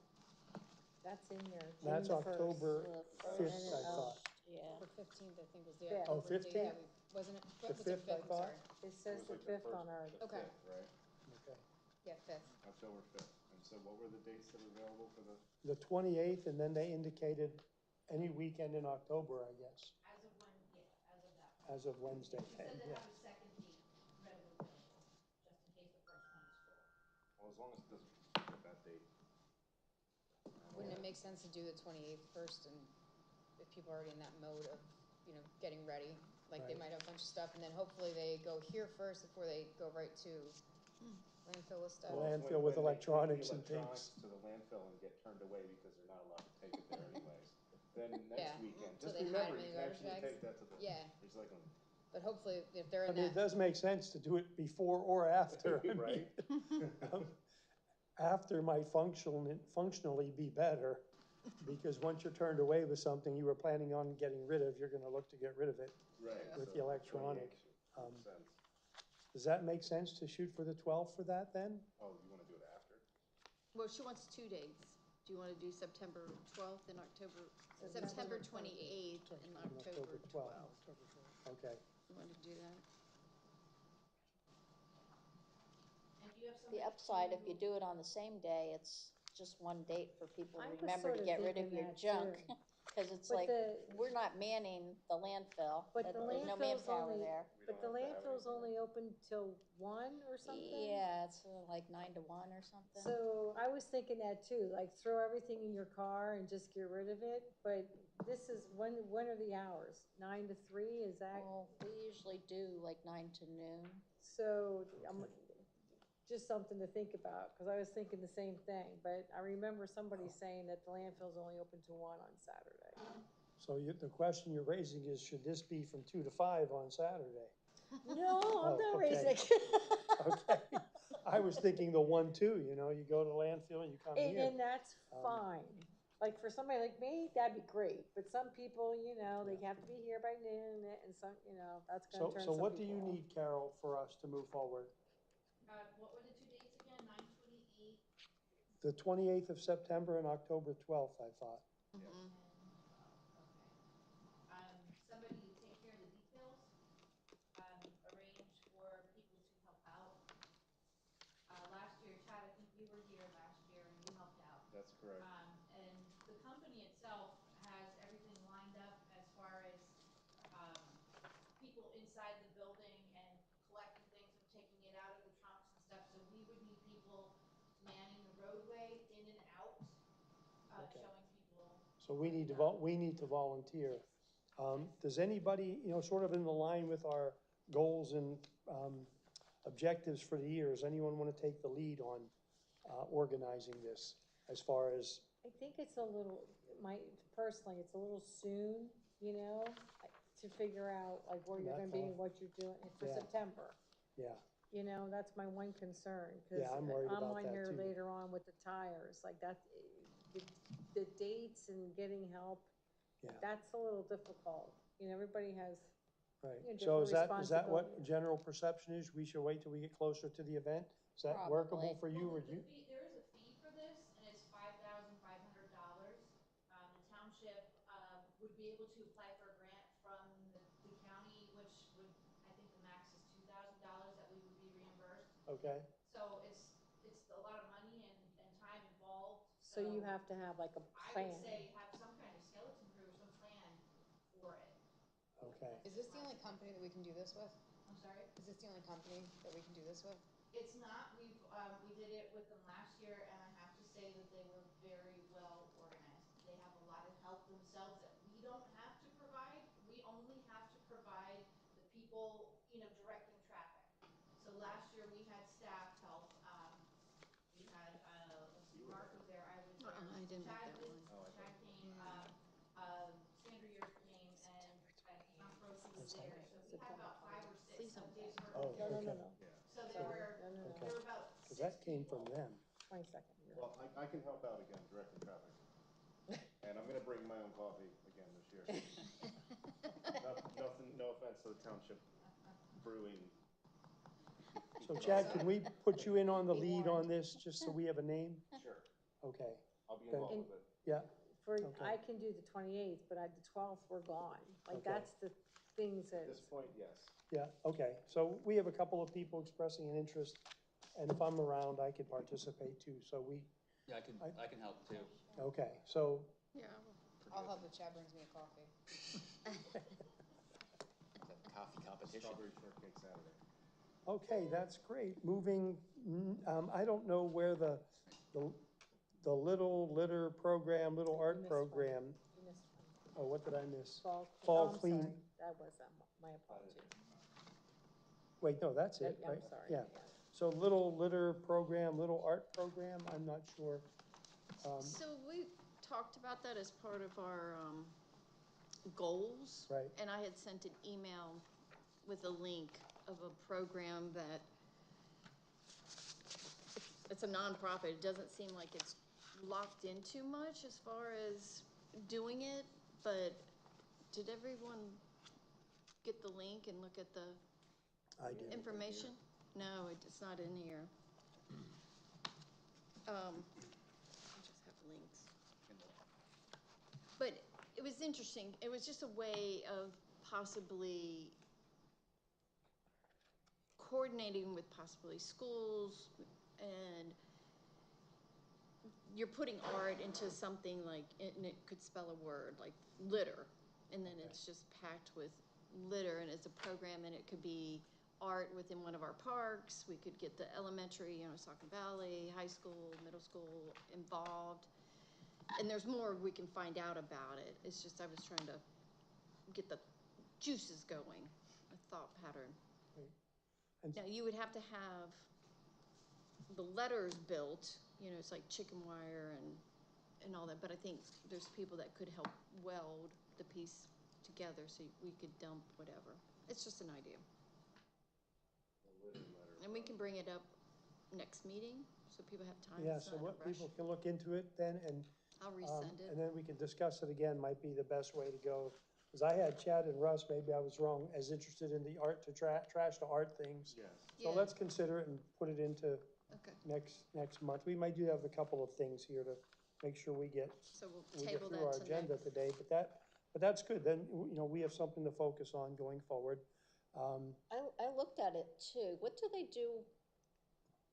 That's in there. That's June 1st. October The 5th, first, I thought. Yeah. October 15th, I think, was the Fifth. Oh, October date. 15th? Yeah, wasn't it? The What was it, 5th, I I'm thought? sorry. It says the 5th on our, The Okay. 5th, right? Okay. Yeah, 5th. October 5th. And so what were the dates that are available for the? The 28th, and then they indicated any weekend in October, I guess, As of when, yeah, as of that. as of Wednesday. You said they Yeah. have a second date readily available, just in case the first one is full. Well, as long as it doesn't hit that date. Wouldn't it make sense to do the 28th first, and if people are already in that mode of, you know, getting ready, like they Right. might have a bunch of stuff, and then hopefully they go here first before they go right to landfill with stuff. The Well, landfill when with they take the electronics and electronics things. to the landfill and get turned away because they're not allowed to take it there anyways. Then Yeah, next weekend, so just they hide remember, them in you the can garbage actually bags? take that to the Yeah. recycling. But hopefully, if they're I in mean, it that, does make sense to do it before or after. I mean, Right? After might functionally be better, because once you're turned away with something you were planning on getting rid of, you're gonna look to get rid of it. Right. With so the electronic, 28 makes sense. Does that make sense to shoot for the 12th for that then? Oh, you wanna do it after? Well, she wants 2 dates. Do you wanna do September 12th and September 28th and October 12th? Okay. You wanna do that? And do you have The somebody? upside, if you do it on the same day, it's just one date for people I to was remember to sorta get rid of thinking your that junk. too. Cause it's But like, the- we're not manning the landfill. but the There's no landfill's manpower only, there. We but don't the have to have landfill's anything. only open till 1 or something? Yeah, it's like 9 to 1 or something. So I was thinking that too, like throw everything in your car and just get rid of it, but this is, when are the hours? 9 to 3, is that? Well, we usually do like 9 to noon. So, just something to think about, because I was thinking the same thing, but I remember somebody saying that the landfill's only open to 1 on Saturday. So the question you're raising is, should this be from 2 to 5 on Saturday? No, I'm Oh, not okay. raising. Okay. I was thinking the 1-2, you know, you go to landfill and you come here. And that's fine. Like for somebody like me, that'd be great, but some people, you know, they have to be here by noon, and some, you know, that's gonna turn So some what do you people off. need, Carol, for us to move forward? What were the 2 dates again? 9/28 The 28th of September and October 12th, I thought. and 12, okay. Somebody to take care of the details, arrange for people to help out. Last year, Chad, I think you were here last year and you helped out. That's correct. And the company itself has everything lined up as far as, people inside the building and collecting things and taking it out of the trunks and stuff. So we would need people manning the roadway in and out, Okay. showing people. So we need to volunteer. Does anybody, you know, sort of in the line with our goals and objectives for the year, does anyone want to take the lead on organizing this? as far as, I think it's a little, personally, it's a little soon, you know, to figure out like where you're That gonna be and far? what you're doing for Yeah. September. yeah, You know, that's my one concern, cause Yeah, I'm worried I'm about on that here too. later on with the tires, like that, the dates and getting help, yeah, that's a little difficult. You know, everybody has, right. you know, So different is that what responsibilities. general perception is? We should wait till we get closer to the event? Is that workable Probably. for you, or Well, you? there is a fee for this, and it's $5,500. The township, would be able to apply for a grant from the county, which would, I think the max is $2,000 that we would be reimbursed. Okay, So it's a lot of money and time involved. So you have to have like a I plan. would say have some kind of skeleton crew, some plan for it. okay. Is this the only company that we can do this with? I'm sorry? Is this the only company that we can do this with? It's not, we did it with them last year, and I have to say that they were very well organized. They have a lot of help themselves that we don't have to provide. We only have to provide the people, you know, directing traffic. So last year, we had staff help, we had, let's see, Mark was there, I was there. I didn't make Chad that did- one. Chad came, Sandra Years came, and Tom Croce was there, so we had about 5 or 6 days worth Oh, of No, no, okay. no, no, so there were, no, no, Okay. there were about Because 6 that came from people. them. 22nd. Well, I can help out again, directing traffic. And I'm gonna bring my own coffee again this year. Nothing, no offense to the township brewing. So Chad, can we put you in on the lead on this, just so we have a name? Sure, Okay, I'll be Then- involved with it. yeah, For, Okay. I can do the 28th, but the 12th, we're gone. Like, Okay. that's the things At that, this point, yes. yeah, okay. So we have a couple of people expressing an interest, and if I'm around, I could participate too. So we, Yeah, I can help too. okay, so, Yeah. I'll help if Chad brings me a coffee. Coffee competition. Strawberry shortcake Saturday. okay, that's great. Moving, I don't know where the Little Litter program, Little Art missed one. program, you missed oh, what did I miss? one. Fall I'm clean. sorry. That was, my apologies. Wait, no, that's it, I'm right? sorry. Yeah. So Little Litter program, Little Art program, I'm not sure. So we talked about that as part of our goals. Right. And I had sent an email with a link of a program that, it's a nonprofit. It doesn't seem like it's locked in too much as far as doing it, but did everyone get the link and look at the I did. information? No, it's not in here. I just have links. But it was interesting. It was just a way of possibly coordinating with possibly schools, and you're putting art into something like, and it could spell a word like litter, and then it's just packed with litter, and it's a program, and it could be art within one of our parks. We could get the elementary, you know, Saucon Valley, high school, middle school involved. And there's more we can find out about it. It's just I was trying to get the juices going, a thought pattern. And- Now, you would have to have the letters built, you know, it's like chicken wire and all that, but I think there's people that could help weld the piece together so we could dump whatever. It's just an idea. And we can bring it up next meeting, so people have time. Yeah, It's so not a what, rush. people can look into it then, and I'll resend and it. then we can discuss it again, might be the best way to go. Because I had Chad and Russ, maybe I was wrong, as interested in the art to trash to art things. Yes. So Yeah. let's consider it and put it into Okay, next month. We might do have a couple of things here to make sure we get so we'll we get table through that our to agenda next. today, but that's good. Then, you know, we have something to focus on going forward. I looked at it too. What do they do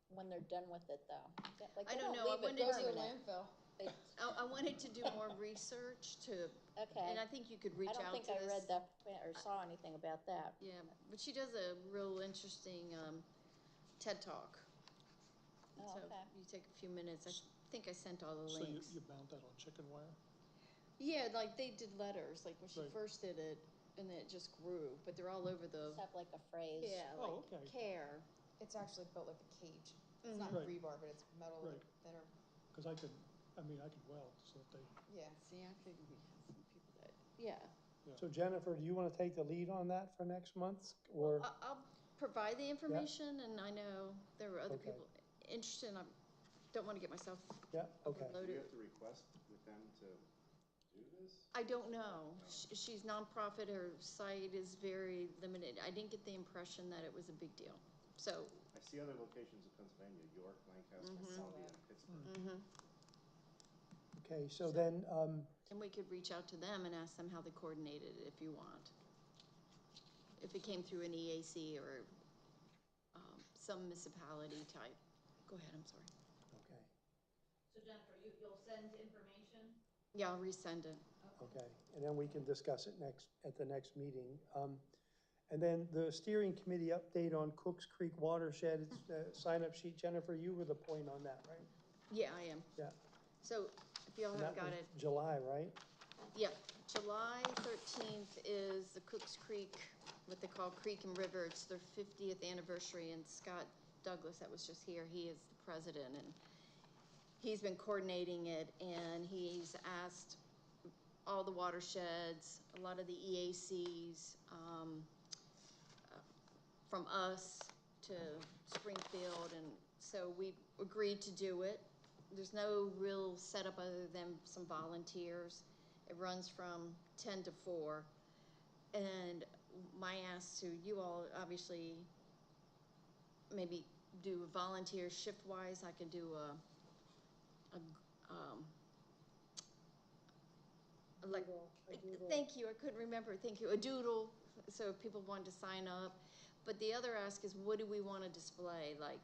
when they're done with it, though? Like, I they don't know. I leave it wanted to- permanent. Landfill. They- I wanted to do more research to, Okay. and I think you could reach I don't out think to I this. read that or saw anything about that. Yeah, but she does a real interesting TED Talk. Oh, So okay. you take a few minutes. I think I sent all the So links. you bound that on chicken wire? Yeah, like they did letters, like when she Right. first did it, and then it just grew, but they're all over the, Just have like a phrase. yeah, Oh, like okay. care. It's actually built like a cage. It's not Right. rebar, but it's metal Right. thinner. Because I could I mean, I could weld, so if they, Yeah, see, I figured we had some people that, yeah. so Jennifer, do you want to take the lead on that for next month, or? I'll provide the information, and I know there were other Okay. people interested, and I don't want to get myself Yeah, okay. Do overloaded. we have to request with them to do this? I don't know. She's nonprofit, her site is very limited. I didn't get the impression that it was a big deal. So, I see other locations in Pennsylvania, York, Lancaster, Columbia, and Pittsburgh. Okay, so then, and we could reach out to them and ask them how they coordinated it if you want. If it came through an EAC or some municipality type. Go ahead, I'm sorry. okay, So Jennifer, you'll send information? Yeah, I'll resend it. okay, and then we can discuss it at the next meeting. And then the steering committee update on Cooks Creek watershed, it's sign-up sheet. Jennifer, you were the point on that, right? Yeah, I am. Yeah. So if y'all And have that got was it. July, right? Yeah, July 13th is the Cooks Creek, what they call Creek and River. It's their 50th anniversary, and Scott Douglas, that was just here, he is the president, and he's been coordinating it, and he's asked all the watersheds, a lot of the EACs, from us to Springfield, and so we agreed to do it. There's no real setup other than some volunteers. It runs from 10 to 4. And my ask to you all, obviously, maybe do a volunteer shift-wise. I can do thank you, I couldn't remember, thank you, a doodle, so if people wanted to sign up. But the other ask is, what do we want to display? Like,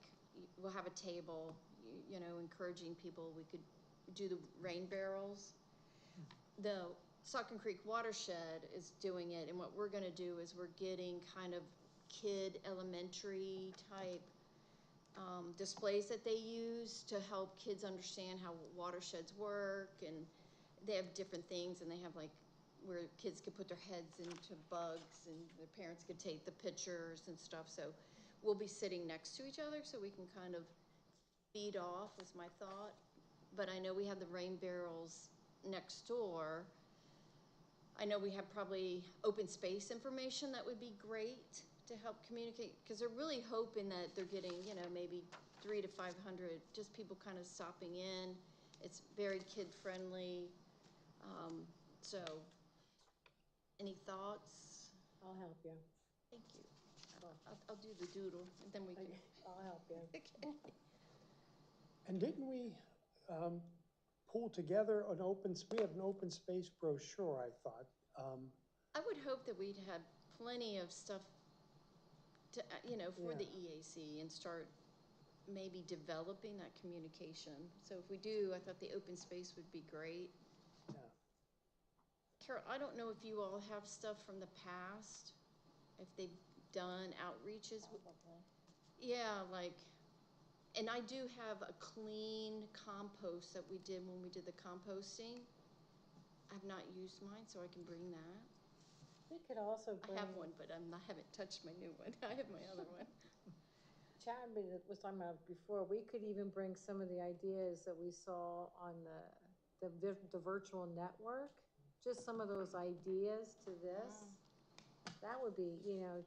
we'll have a table, you know, encouraging people. We could do the rain barrels. The Saucon Creek watershed is doing it, and what we're gonna do is we're getting kind of kid elementary type displays that they use to help kids understand how watersheds work, and they have different things, and they have like where kids could put their heads into bugs and their parents could take the pictures and stuff. So we'll be sitting next to each other so we can kind of feed off, is my thought. But I know we have the rain barrels next door. I know we have probably open space information that would be great to help communicate, because they're really hoping that they're getting, you know, maybe 300 to 500, just people kind of stopping in. It's very kid-friendly. So, any thoughts? I'll help you. Thank you. I'll do the doodle, and then we can. I'll help you. Okay. And didn't we pull together we have an open space brochure, I thought. I would hope that we'd have plenty of stuff to, you know, for the EAC, and start maybe developing that communication. So if we do, I thought the open space would be great. Yeah. Carol, I don't know if you all have stuff from the past, if they've done outreaches. Yeah, like, and I do have a clean compost that we did when we did the composting. I've not used mine, so I can bring that. We could also I bring. have one, but I haven't touched my new one. I have my other one. Chad was talking about before, we could even bring some of the ideas that we saw on the virtual network, just some of those ideas to this. That would be, you know,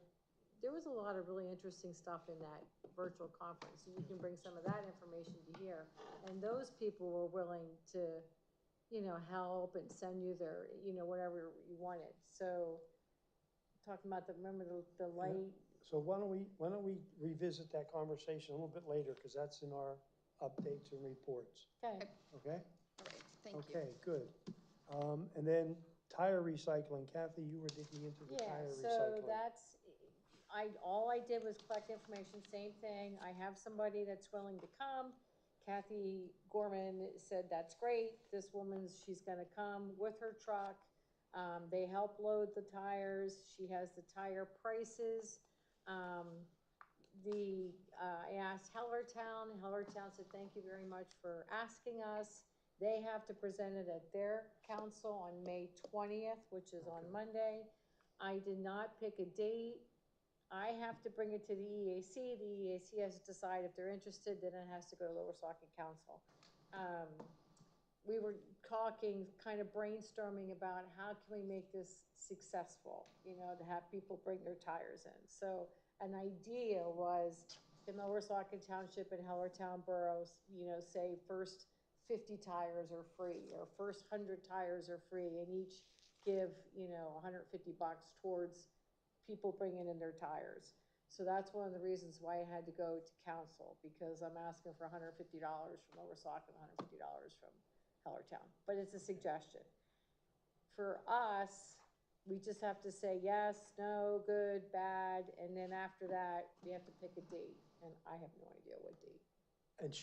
there was a lot of really interesting stuff in that virtual conference. So you can bring some of that information to here. And those people were willing to, you know, help and send you their, you know, whatever you wanted. So talking about remember the light. So why don't we revisit that conversation a little bit later, because that's in our updates and reports. Okay. Okay? All right, thank you. Okay, good. And then tire recycling. Kathy, you were digging into the tire So recycling. that's, all I did was collect information, same thing. I have somebody that's willing to come. Kathy Gorman said, that's great. This she's gonna come with her truck. They help load the tires. She has the tire prices. I asked Hellertown. Hellertown said, thank you very much for asking us. They have to present it at their council on May 20th, which is on Monday. I did not pick a date. I have to bring it to the EAC. The EAC has to decide if they're interested, then it has to go to Lower Saucon Council. we were talking, kind of brainstorming about how can we make this successful, you know, to have people bring their tires in. So an idea was in Lower Saucon Township and Hellertown boroughs, you know, say first 50 tires are free, or first 100 tires are free, and each give, you know, $150 towards people bringing in their tires. So that's one of the reasons why I had to go to council, because I'm asking for $150 from Lower Saucon, $150 from Hellertown, but it's a suggestion. For us, we just have to say yes, no, good, bad, and then after that, we have to pick a date, and I have no idea what date, And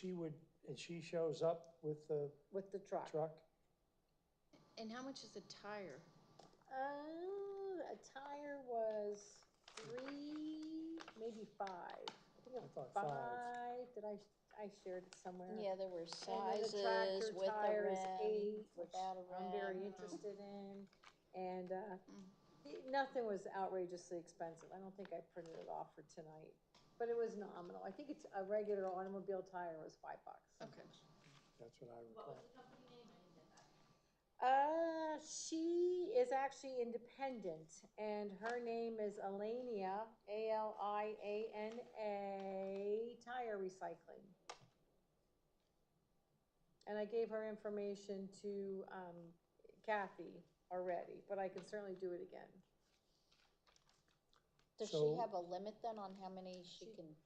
she shows up with the with the truck. And how much is a tire? A tire was 3, maybe 5. I think it was thought 5. five. Did I shared it somewhere? Yeah, there were And then the sizes tractor with a tire is rim, 8, which without a I'm very rim. interested in. And nothing was outrageously expensive. I don't think I printed it off for tonight, but it was nominal. I think it's a regular automobile tire was $5. Okay. That's what I What recall. was the company name? I didn't get that. She is actually independent, and her name is Alania, Aliana Tire Recycling. And I gave her information to Kathy already, but I can certainly do it again. Does she So- have a limit then on how many she can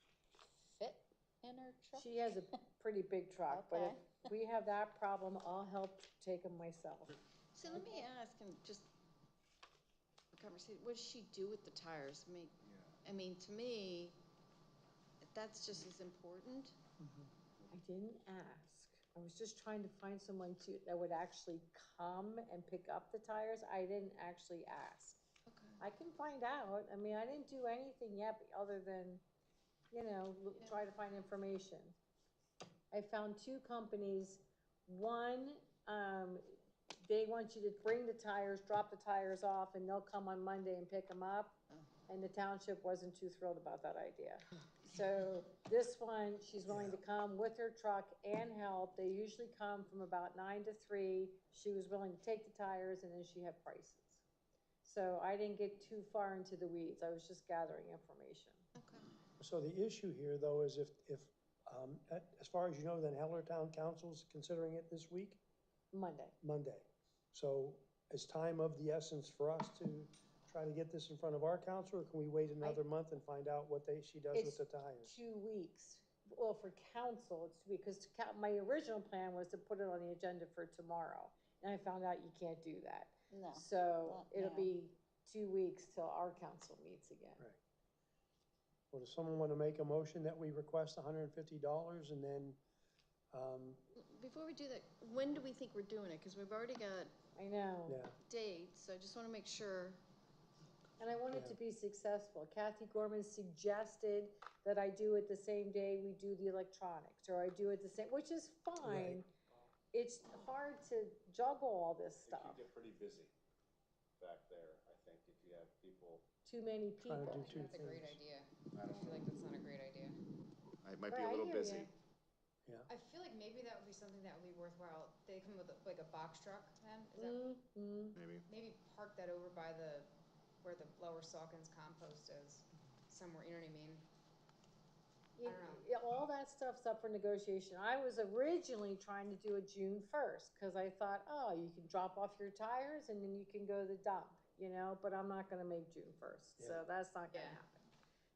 fit in her truck? She has a pretty big truck, but Okay. if we have that problem, I'll help take them myself. So let me ask, and just a conversation, what does she do with the tires? I mean, to me, that's just as important. I didn't ask. I was just trying to find someone that would actually come and pick up the tires. I didn't actually ask. Okay. I can find out. I mean, I didn't do anything yet other than, you know, try to find information. I found 2 companies. One, they want you to bring the tires, drop the tires off, and they'll come on Monday and pick them up. And the township wasn't too thrilled about that idea. So this one, she's willing to come with her truck and help. They usually come from about 9 to 3. She was willing to take the tires, and then she had prices. So I didn't get too far into the weeds. I was just gathering information. Okay. So the issue here, though, is if as far as you know, then Hellertown Council's considering it this week? Monday. So is time of the essence for us to try to get this in front of our council, or can we wait another month and find out what she does with the tires? 2 weeks. Well, for council, it's 2 weeks, because my original plan was to put it on the agenda for tomorrow. And I found out you can't do that. No. So not it'll now. be 2 weeks till our council meets again. Right. Well, does someone want to make a motion that we request $150 and then, Before we do that, when do we think we're doing it? Because we've already got I know. yeah, dates, so I just want to make sure. And I want it Yeah. to be successful. Kathy Gorman suggested that I do it the same day we do the electronics, or I do it the same, which is fine. It's hard to juggle all this It stuff. can get pretty busy back there, I think, if you have people. Too many trying to people. do 2 That's a great things. idea. I I don't feel like that's not a great idea. It might be Right, a I little hear busy. ya. I feel like maybe that would be something that would be worthwhile. They come with like a box truck then, is that, Mm-hmm. maybe park that over by where the Lower Saucon's compost is, somewhere, you know what I mean? I don't know. Yeah, all that stuff's up for negotiation. I was originally trying to do it June 1st, because I thought, oh, you can drop off your tires and then you can go to the dump, you know, but I'm not gonna make June 1st, so Yeah. that's not gonna Yeah. happen.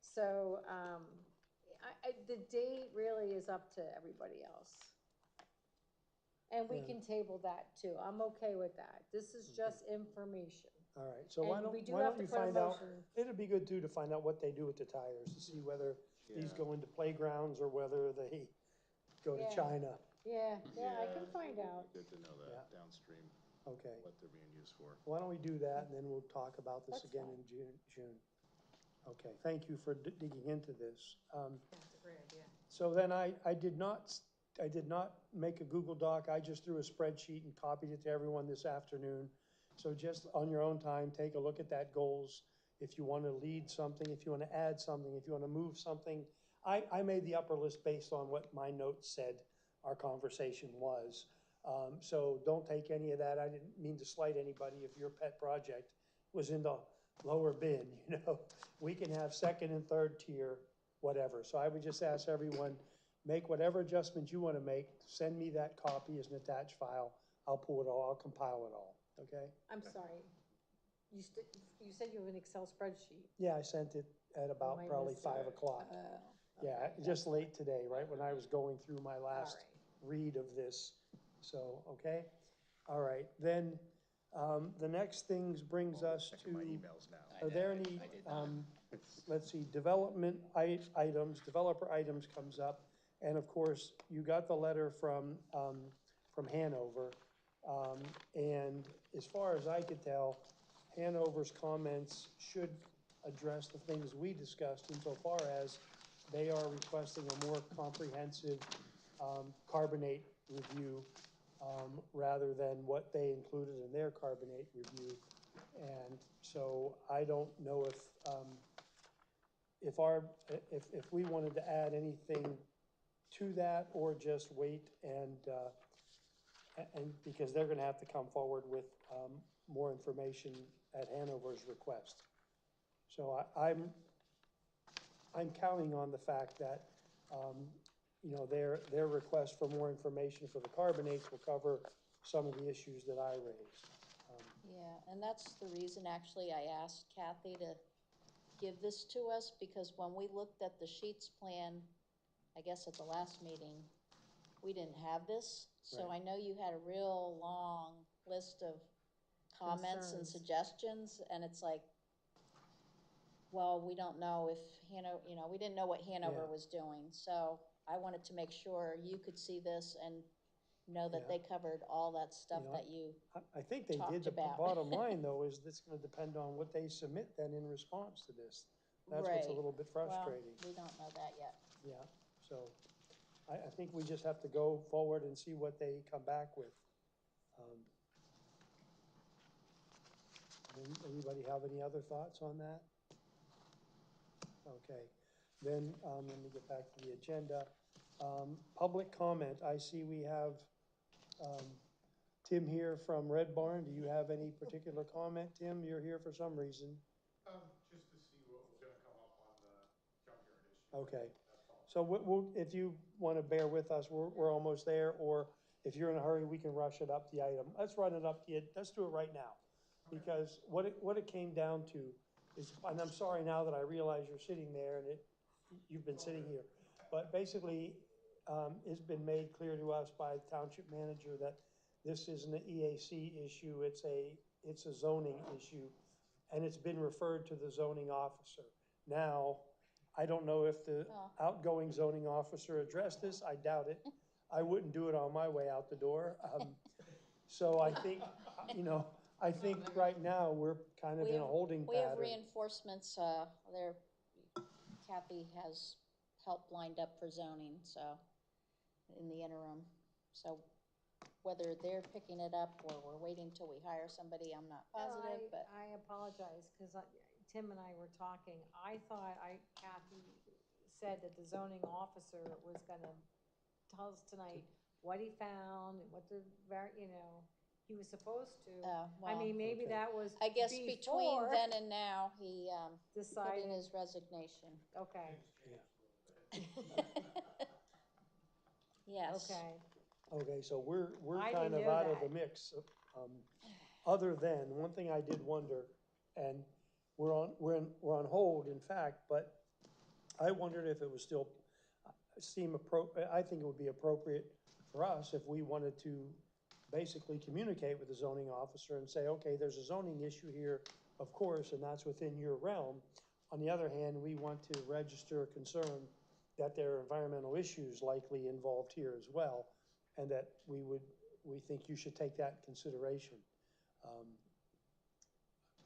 So, the date really is up to everybody else. And we Yeah. can table that too. I'm okay with that. This is just information. All right, so why And don't, we do why have don't to you put a find out, motion. it'd be good too to find out what they do with the tires, to see whether these Yeah. go into playgrounds or whether they go to Yeah. China. Yeah, I can find out. Good to know Yeah. that downstream, Okay, what they're being used for. why don't we do that, and then we'll talk about this That's again fine. in June. Okay, thank you for digging into this. That's a great idea. So then I did not make a Google Doc, I just threw a spreadsheet and copied it to everyone this afternoon. So just on your own time, take a look at that goals. If you want to lead something, if you want to add something, if you want to move something. I made the upper list based on what my notes said our conversation was. So don't take any of that. I didn't mean to slight anybody if your pet project was in the lower bin, you know? We can have second and third tier, whatever. So I would just ask everyone, make whatever adjustments you want to make, send me that copy as an attached file. I'll pull it all, I'll compile it all, okay? I'm sorry. You said you have an Excel spreadsheet. Yeah, I sent it at about I probably missed it. 5 o'clock. Yeah, Okay. just late today, right when I was going through my last All read of this. So, okay? All right, then, the next things brings us to, are there any, let's see, development items, developer items comes up. And of course, you got the letter from Hanover. And as far as I could tell, Hanover's comments should address the things we discussed insofar as they are requesting a more comprehensive carbonate review rather than what they included in their carbonate review. And so I don't know if we wanted to add anything to that or just wait and because they're gonna have to come forward with more information at Hanover's request. So I'm counting on the fact that, you know, their request for more information for the carbonates will cover some of the issues that I raised. Yeah, and that's the reason actually I asked Kathy to give this to us, because when we looked at the sheets plan, I guess at the last meeting, we didn't have this. So I Right. know you had a real long list of comments and Concerns. suggestions, and it's like, well, we don't know if we didn't know what Hanover Yeah. was doing. So I wanted to make sure you could see this and know that Yeah. they covered all that stuff You know, that you, I think they talked did. The about. bottom line, though, is it's gonna depend on what they submit then in response to this. That's what's a Right. little bit frustrating. well, we don't know that yet. Yeah, so I think we just have to go forward and see what they come back with. Anybody have any other thoughts on that? Okay, then, let me get back to the agenda. Public comment, I see we have, Tim here from Red Barn. Do you have any particular comment, Tim? You're here for some reason. Just to see what was gonna come up on the junkyard issue. Okay, That's all. so if you want to bear with us, we're almost there, or if you're in a hurry, we can rush it up the item. Let's run it up let's do it right now. Because what it came down to is, and I'm sorry now that I realize you're sitting there and you've been sitting here, but basically, it's been made clear to us by the township manager that this isn't an EAC issue, it's a zoning issue, and it's been referred to the zoning officer. Now, I don't know if the outgoing zoning officer addressed this, I doubt it. I wouldn't do it on my way out the door. So I think, I think right now, we're kind of in a holding We have pattern. reinforcements, Kathy has help lined up for zoning, so, in the interim. So whether they're picking it up or we're waiting till we hire somebody, I'm not positive, but. I apologize, because Tim and I were talking. I thought Kathy said that the zoning officer was gonna tell us tonight what he found and what he was supposed to. Oh, I well, mean, maybe Okay. that was I guess between before then and now, he, put in decided, his resignation. okay, Yes. okay. Okay, so we're I kind didn't of know out of the that. mix. Other than, one thing I did wonder, and we're on hold, in fact, but I wondered if it was still I think it would be appropriate for us if we wanted to basically communicate with the zoning officer and say, okay, there's a zoning issue here, of course, and that's within your realm. On the other hand, we want to register a concern that there are environmental issues likely involved here as well, and that we think you should take that in consideration.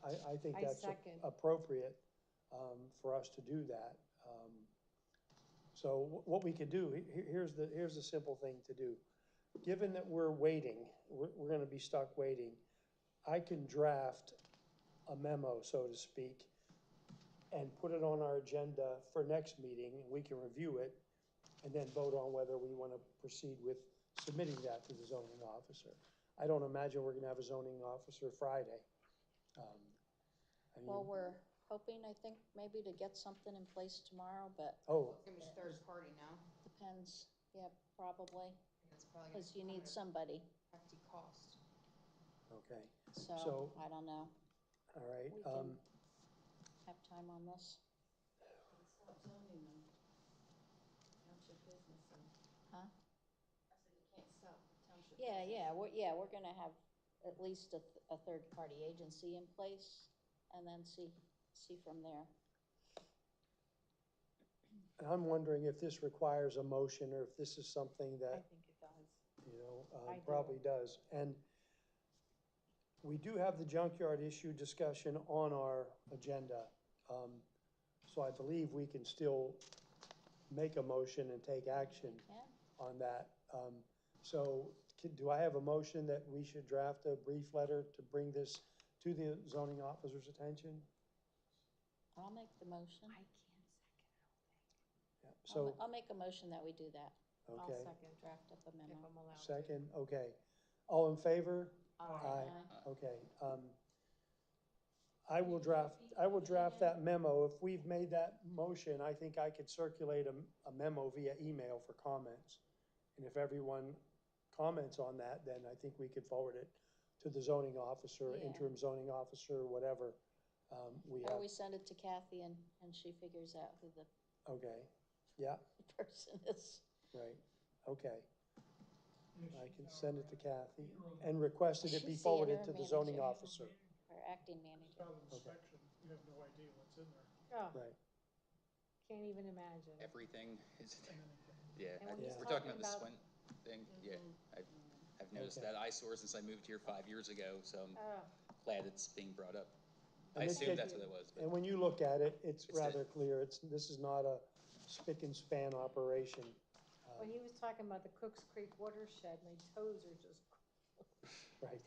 I think that's second. appropriate for us to do that. So what we could do, here's the simple thing to do. Given that we're waiting, we're gonna be stuck waiting, I can draft a memo, so to speak, and put it on our agenda for next meeting, and we can review it, and then vote on whether we want to proceed with submitting that to the zoning officer. I don't imagine we're gonna have a zoning officer Friday. I mean, Well, we're hoping, I think, maybe to get something in place tomorrow, but oh, It's gonna be third party now. depends, yeah, probably, That's probably because you come need at a somebody, hefty cost. okay, so, So- I don't know. all right. We can have time on this. Stop zoning them. Township business and. Huh? I said you can't stop township. Yeah, we're gonna have at least a third-party agency in place, and then see from there. And I'm wondering if this requires a motion, or if this is something I that, think it does. you know, I do. probably does. And we do have the junkyard issue discussion on our agenda. So I believe we can still make a motion and take action Yeah. on that. So do I have a motion that we should draft a brief letter to bring this to the zoning officer's attention? I'll make the motion. I can't second, Yeah. So, I'll make a motion that we do that. I'll okay, second, Draft up a if memo. I'm allowed to. second, okay. All in favor? Aye. Okay. I will draft that memo. If we've made that motion, I think I could circulate a memo via email for comments. And if everyone comments on that, then I think we could forward it to the zoning officer, Yeah. interim zoning officer, whatever. We Or have, we send it to Kathy and she figures out who the okay, yeah, person is. right, okay. Yes, I she's can our, send it to interim- Kathy and request that it be She's the forwarded to interim the zoning manager. officer. Our acting manager. Style of inspection, you have no idea what's in there. Oh, Right, can't even imagine. Everything is, and anything. yeah, And when he's we're talking talking about the about- Swint thing, yeah. I've noticed Okay. that eyesore since I moved here 5 years ago, so I'm Oh, glad it's being brought up. And I this assumed gets- that's what it was, but and when you look at it, it's It's rather clear. This is not a spick and span operation. when he was talking about the Cooks Creek watershed, my toes are just. Right.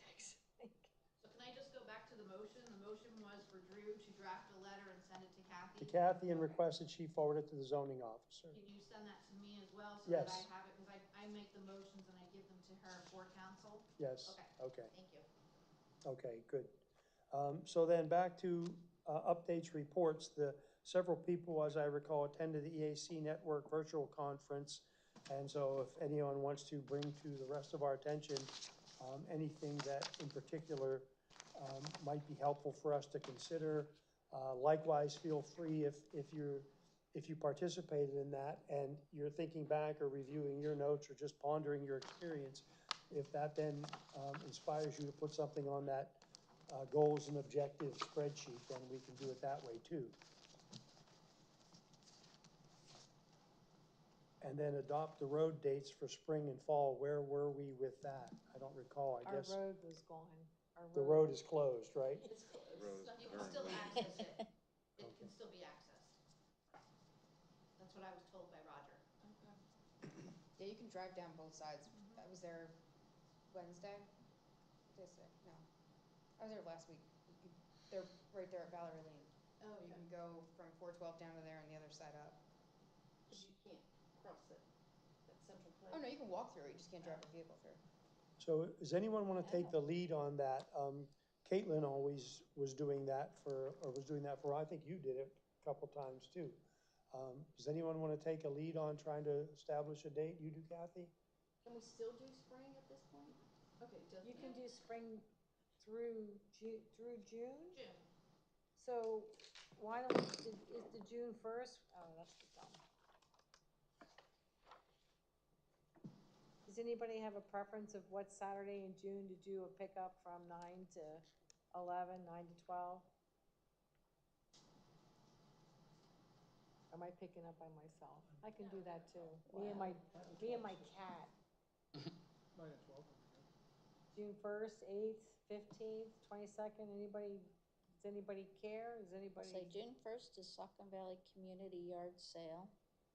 So can I just go back to the motion? The motion was for Drew to draft a letter and send it to Kathy. To Kathy and request that she forward it to the zoning officer. Can you send that to me as well, so that I Yes. have it, because I make the motions and I give them to her for council? Yes, Okay. okay, Thank you. okay, good. So then back to updates, reports. The several people, as I recall, attended the EAC Network Virtual Conference. And so if anyone wants to bring to the rest of our attention anything that in particular might be helpful for us to consider, likewise, feel free if you participated in that and you're thinking back or reviewing your notes or just pondering your experience, if that then inspires you to put something on that goals and objectives spreadsheet, then we can do it that way too. And then adopt the road dates for spring and fall. Where were we with that? I don't recall, I Our guess. road was gone. Our The road is closed, right? It's closed. Road You can still access it. It Okay. can still be accessed. That's what I was told by Roger. Yeah, you can drive down both sides. I was there Wednesday. Tuesday, no. I was there last week. They're right there at Valerie Lane. Oh, You can go from 412 down to there and the other side up. But you can't cross it, that central place. Oh, no, you can walk through it, you just can't drive a vehicle through. So does anyone want to take the lead on that? Caitlin always was doing that for, I think you did it a couple times too. Does anyone want to take a lead on trying to establish a date? You do, Kathy? Can we still do spring at this point? Okay, just. You can do spring through June? June. So why don't, is the June 1st? Oh, that's the dumb. Does anybody have a preference of what Saturday in June to do a pickup from 9 to 11, 9 to 12? Am I picking up by myself? I can do that too. Me and my cat. 9 and 12 would be good. June 1st, 8th, 15th, 22nd, does anybody care? Does anybody? Say June 1st is Saucon Valley Community Yard Sale,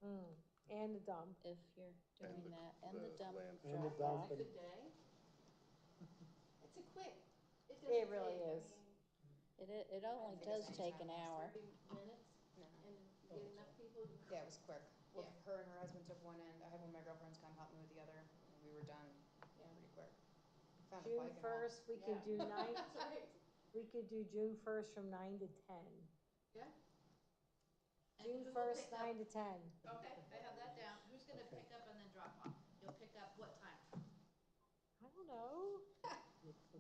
And the dump. if you're doing And that, and the dump landfill. And the drop off. dump. Pick a day? It's a quick. It really is. It only does take an hour. 30 minutes, No. and you get enough people. Yeah, it was quick. Well, Yeah. her and her husband took one end. I had one of my girlfriends come help me with the other. And we were done pretty quick. Found a June bike and all. 1st, we could do nine, That's all right. we could do June 1st from 9 to 10. Yeah. And June who will 1st, pick up? 9 to 10. Okay, I have that down. Who's gonna pick up and then drop off? You'll pick up what time? I don't know.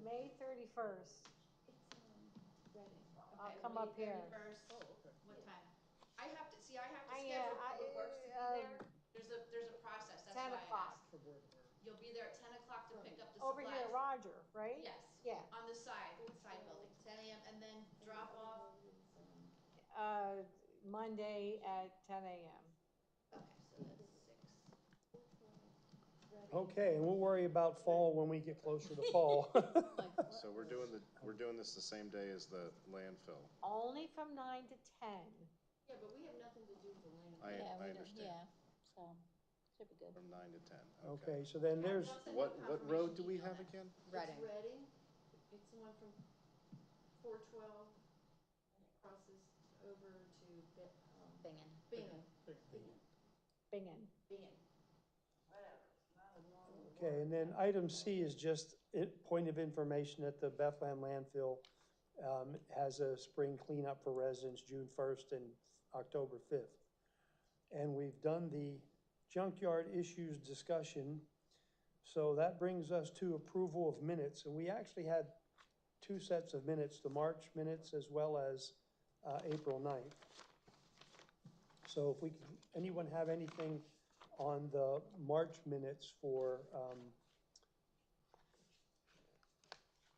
May 31st. I'll Okay, come May up here. 31st. What time? I have to Yeah, schedule public works to be there. There's a process, that's 10 why I o'clock. asked. You'll be there at 10 o'clock to pick up the Over supplies. here at Roger, right? Yes. Yeah. On the side building, 10 a.m. and then drop off. Monday at 10 a.m. Okay, so that's 6. Okay, and we'll worry about fall when we get closer to fall. So we're doing this the same day as the landfill. Only from 9 to 10. Yeah, but we have nothing to do with the land. I understand. Yeah, so, should be good. From 9 to 10, Okay, so then there's, What road do we have again? Reading. It's Reading. It's the one from 412 crosses over to Bingen. Bingham. Bingen. okay, and then item C is just point of information that the Bethlehem landfill has a spring cleanup for residents June 1st and October 5th. And we've done the junkyard issues discussion. So that brings us to approval of minutes. And we actually had 2 sets of minutes, the March minutes as well as April 9th. So if anyone have anything on the March minutes for,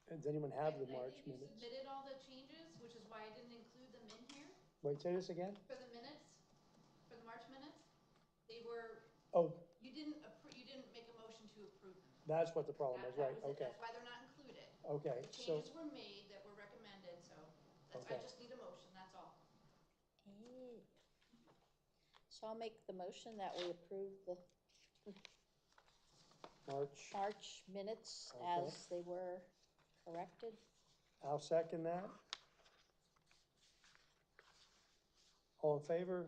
does anyone have the March I think you minutes? submitted all the changes, which is why I didn't include them in here. Wait, say this again? For the minutes, for the March minutes, they were, Oh, you didn't make a motion to approve them. that's what the problem is, right, That was it. okay. That's why they're not included. Okay, The so, changes were made that were recommended, so I Okay. just need a motion, that's all. So I'll make the motion that we approve the March, March minutes Okay. as they were corrected. I'll second that. All in favor?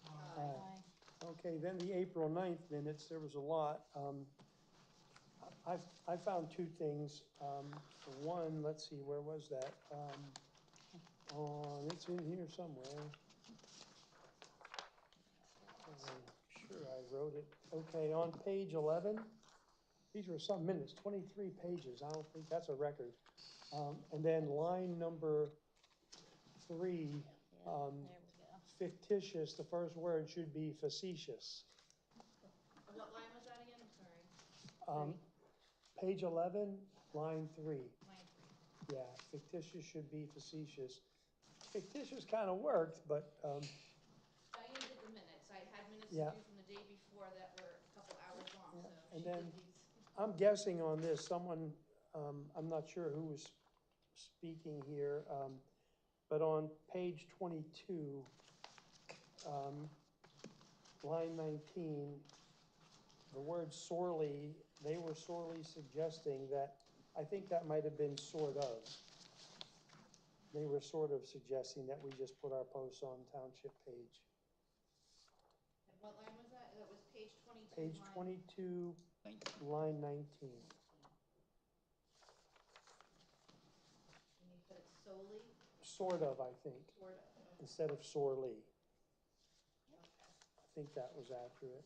Aye. Okay, then the April 9th minutes, there was a lot. I found 2 things. One, let's see, where was that? It's in here somewhere. I'm sure I wrote it. Okay, on page 11, these were some minutes, 23 pages. I don't think that's a record. And then line number 3, There we go. fictitious, the first word should be facetious. What line was that again? I'm sorry. Page 11, line 3. Line 3. Yeah, fictitious should be facetious. Fictitious kind of worked, but, Diane did the minutes. I had minutes to Yeah. do from the day before that were a couple hours long, Yeah, so and she then- did these. I'm guessing on this, someone, I'm not sure who was speaking here, but on page 22, line 19, the word sorely, they were sorely suggesting that, I think that might have been sort of. They were sort of suggesting that we just put our posts on township page. What line was that? That was page 22. Page line- 22, line 19. And you put it solely, Sort of, I think, sort of. Okay. instead of sorely. I think that was accurate.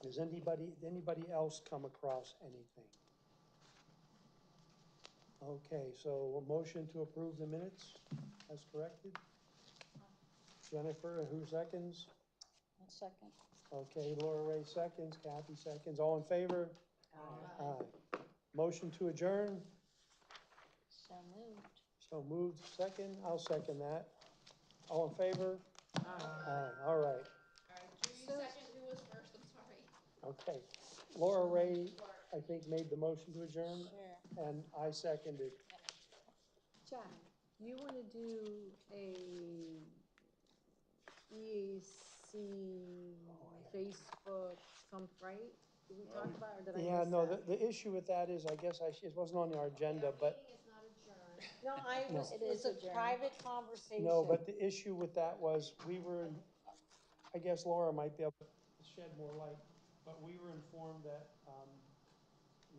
Does anybody else come across anything? Okay, so a motion to approve the minutes as corrected? Jennifer, who seconds? 1 second. Okay, Laura Ray seconds, Kathy seconds, all in favor? Aye. Motion to adjourn, So moved. so moved, second, I'll second that. All in favor? Aye, all right, All right, Judy second, who was first? I'm sorry. okay. Laura Ray, I think, made the motion to adjourn, Sure. and I seconded. Jack, you want to do a EAC Facebook, right? Did we talk about, or did I Yeah, miss no, that? the issue with that is, I guess it wasn't on our agenda, but, Meeting is not adjourned. No, No. it was a adjourned. private conversation. no, but the issue with that was, I guess Laura might be able, shed more light, but we were informed that,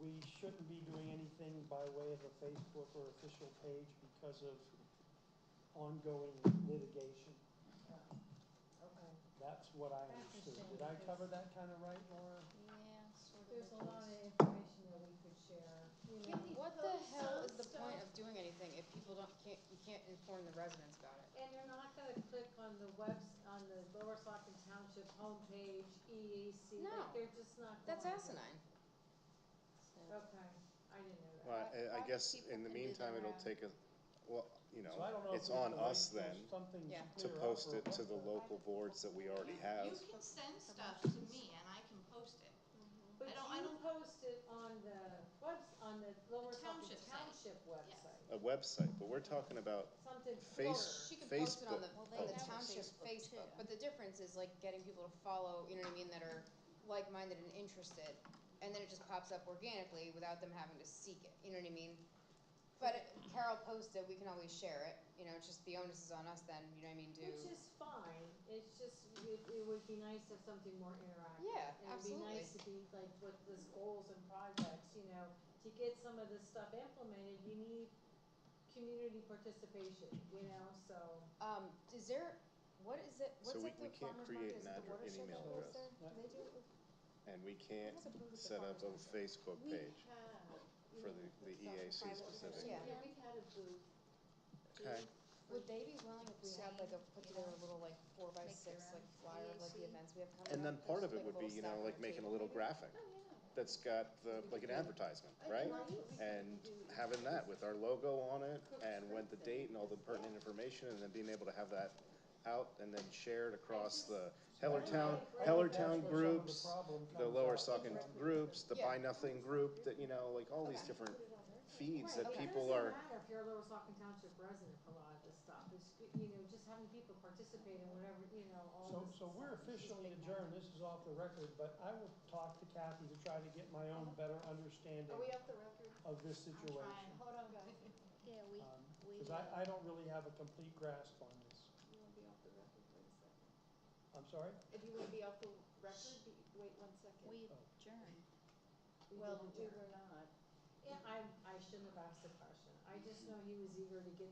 we shouldn't be doing anything by way of a Facebook or official page because of ongoing litigation. Okay. That's what I understood. Did I cover that kind of right, Laura? Yeah, sort of. There's a lot of information that we could share, you know. What the hell is the point of doing anything if people you can't inform the residents about it? And they're not gonna click on the on the Lower Saucon Township homepage, EAC, No. like, they're just not going That's to. asinine. Okay, I didn't know that. Well, I guess people in the can do meantime, their it'll own. take a, well, you know, So I don't know if it's we on can wait us till then something's Yeah. to clear up post or it to the what. local boards that we already have. You can send stuff to me and I can post it. But I you don't- post it on the on the Lower Saucon township site. Township website, A website, but we're talking about something Face- She can post it on Facebook. the, Well, on they the have a township Facebook, Facebook, too. but the difference is like getting people to follow, you know what I mean, that are like-minded and interested, and then it just pops up organically without them having to seek it, you know what I mean? But Carol posted, we can always share it, you know, it's just the onus is on us then, you know what I mean, which is fine, it's just, it would be nice to have something more interactive. Yeah, And it'd be nice to be like with this goals and projects, you know, to get some of this stuff implemented, you need community participation, you know, so. Is there, what is it, what's So at we the can't farmer's create market, is it the an watershed email that lives address. there? Do they do it with? And we can't What is a booth at the set up a farmer's market? Facebook We page have, for the EAC specific. Yeah. we've had a booth. Okay. Would they be willing if we had like put together a little like 4x6 their own like flyer of like the EAC. events we have coming And then up? part of Just, it would like, be, little you know, stack on like the making a table, little maybe? graphic that's got the, like an advertisement, right? And having that with our logo on it and when the date and all the pertinent information and then being able to have that out and then shared across the Hellertown I think that's where some of the groups, problem the comes Lower out. Saucon groups, the Yeah. Buy Nothing group, that, you know, like all these Okay. different feeds Right, that it people doesn't are. matter if you're a Lower Saucon Township resident for a lot of this stuff, it's, you know, just having people participate in whatever, you know, all this. So we're stuff. officially adjourned, this is off the record, but I will talk to Kathy to try to get my own better understanding Are we off the record? of this I'm situation. trying, hold on, guys. Yeah, we, Because I don't really have a complete grasp on this. You wanna be off the record, wait a second. I'm sorry? If you wanna be off the record, wait 1 second. we adjourned. Well, we were not. Yeah, I shouldn't have asked the question, I just know he was eager to get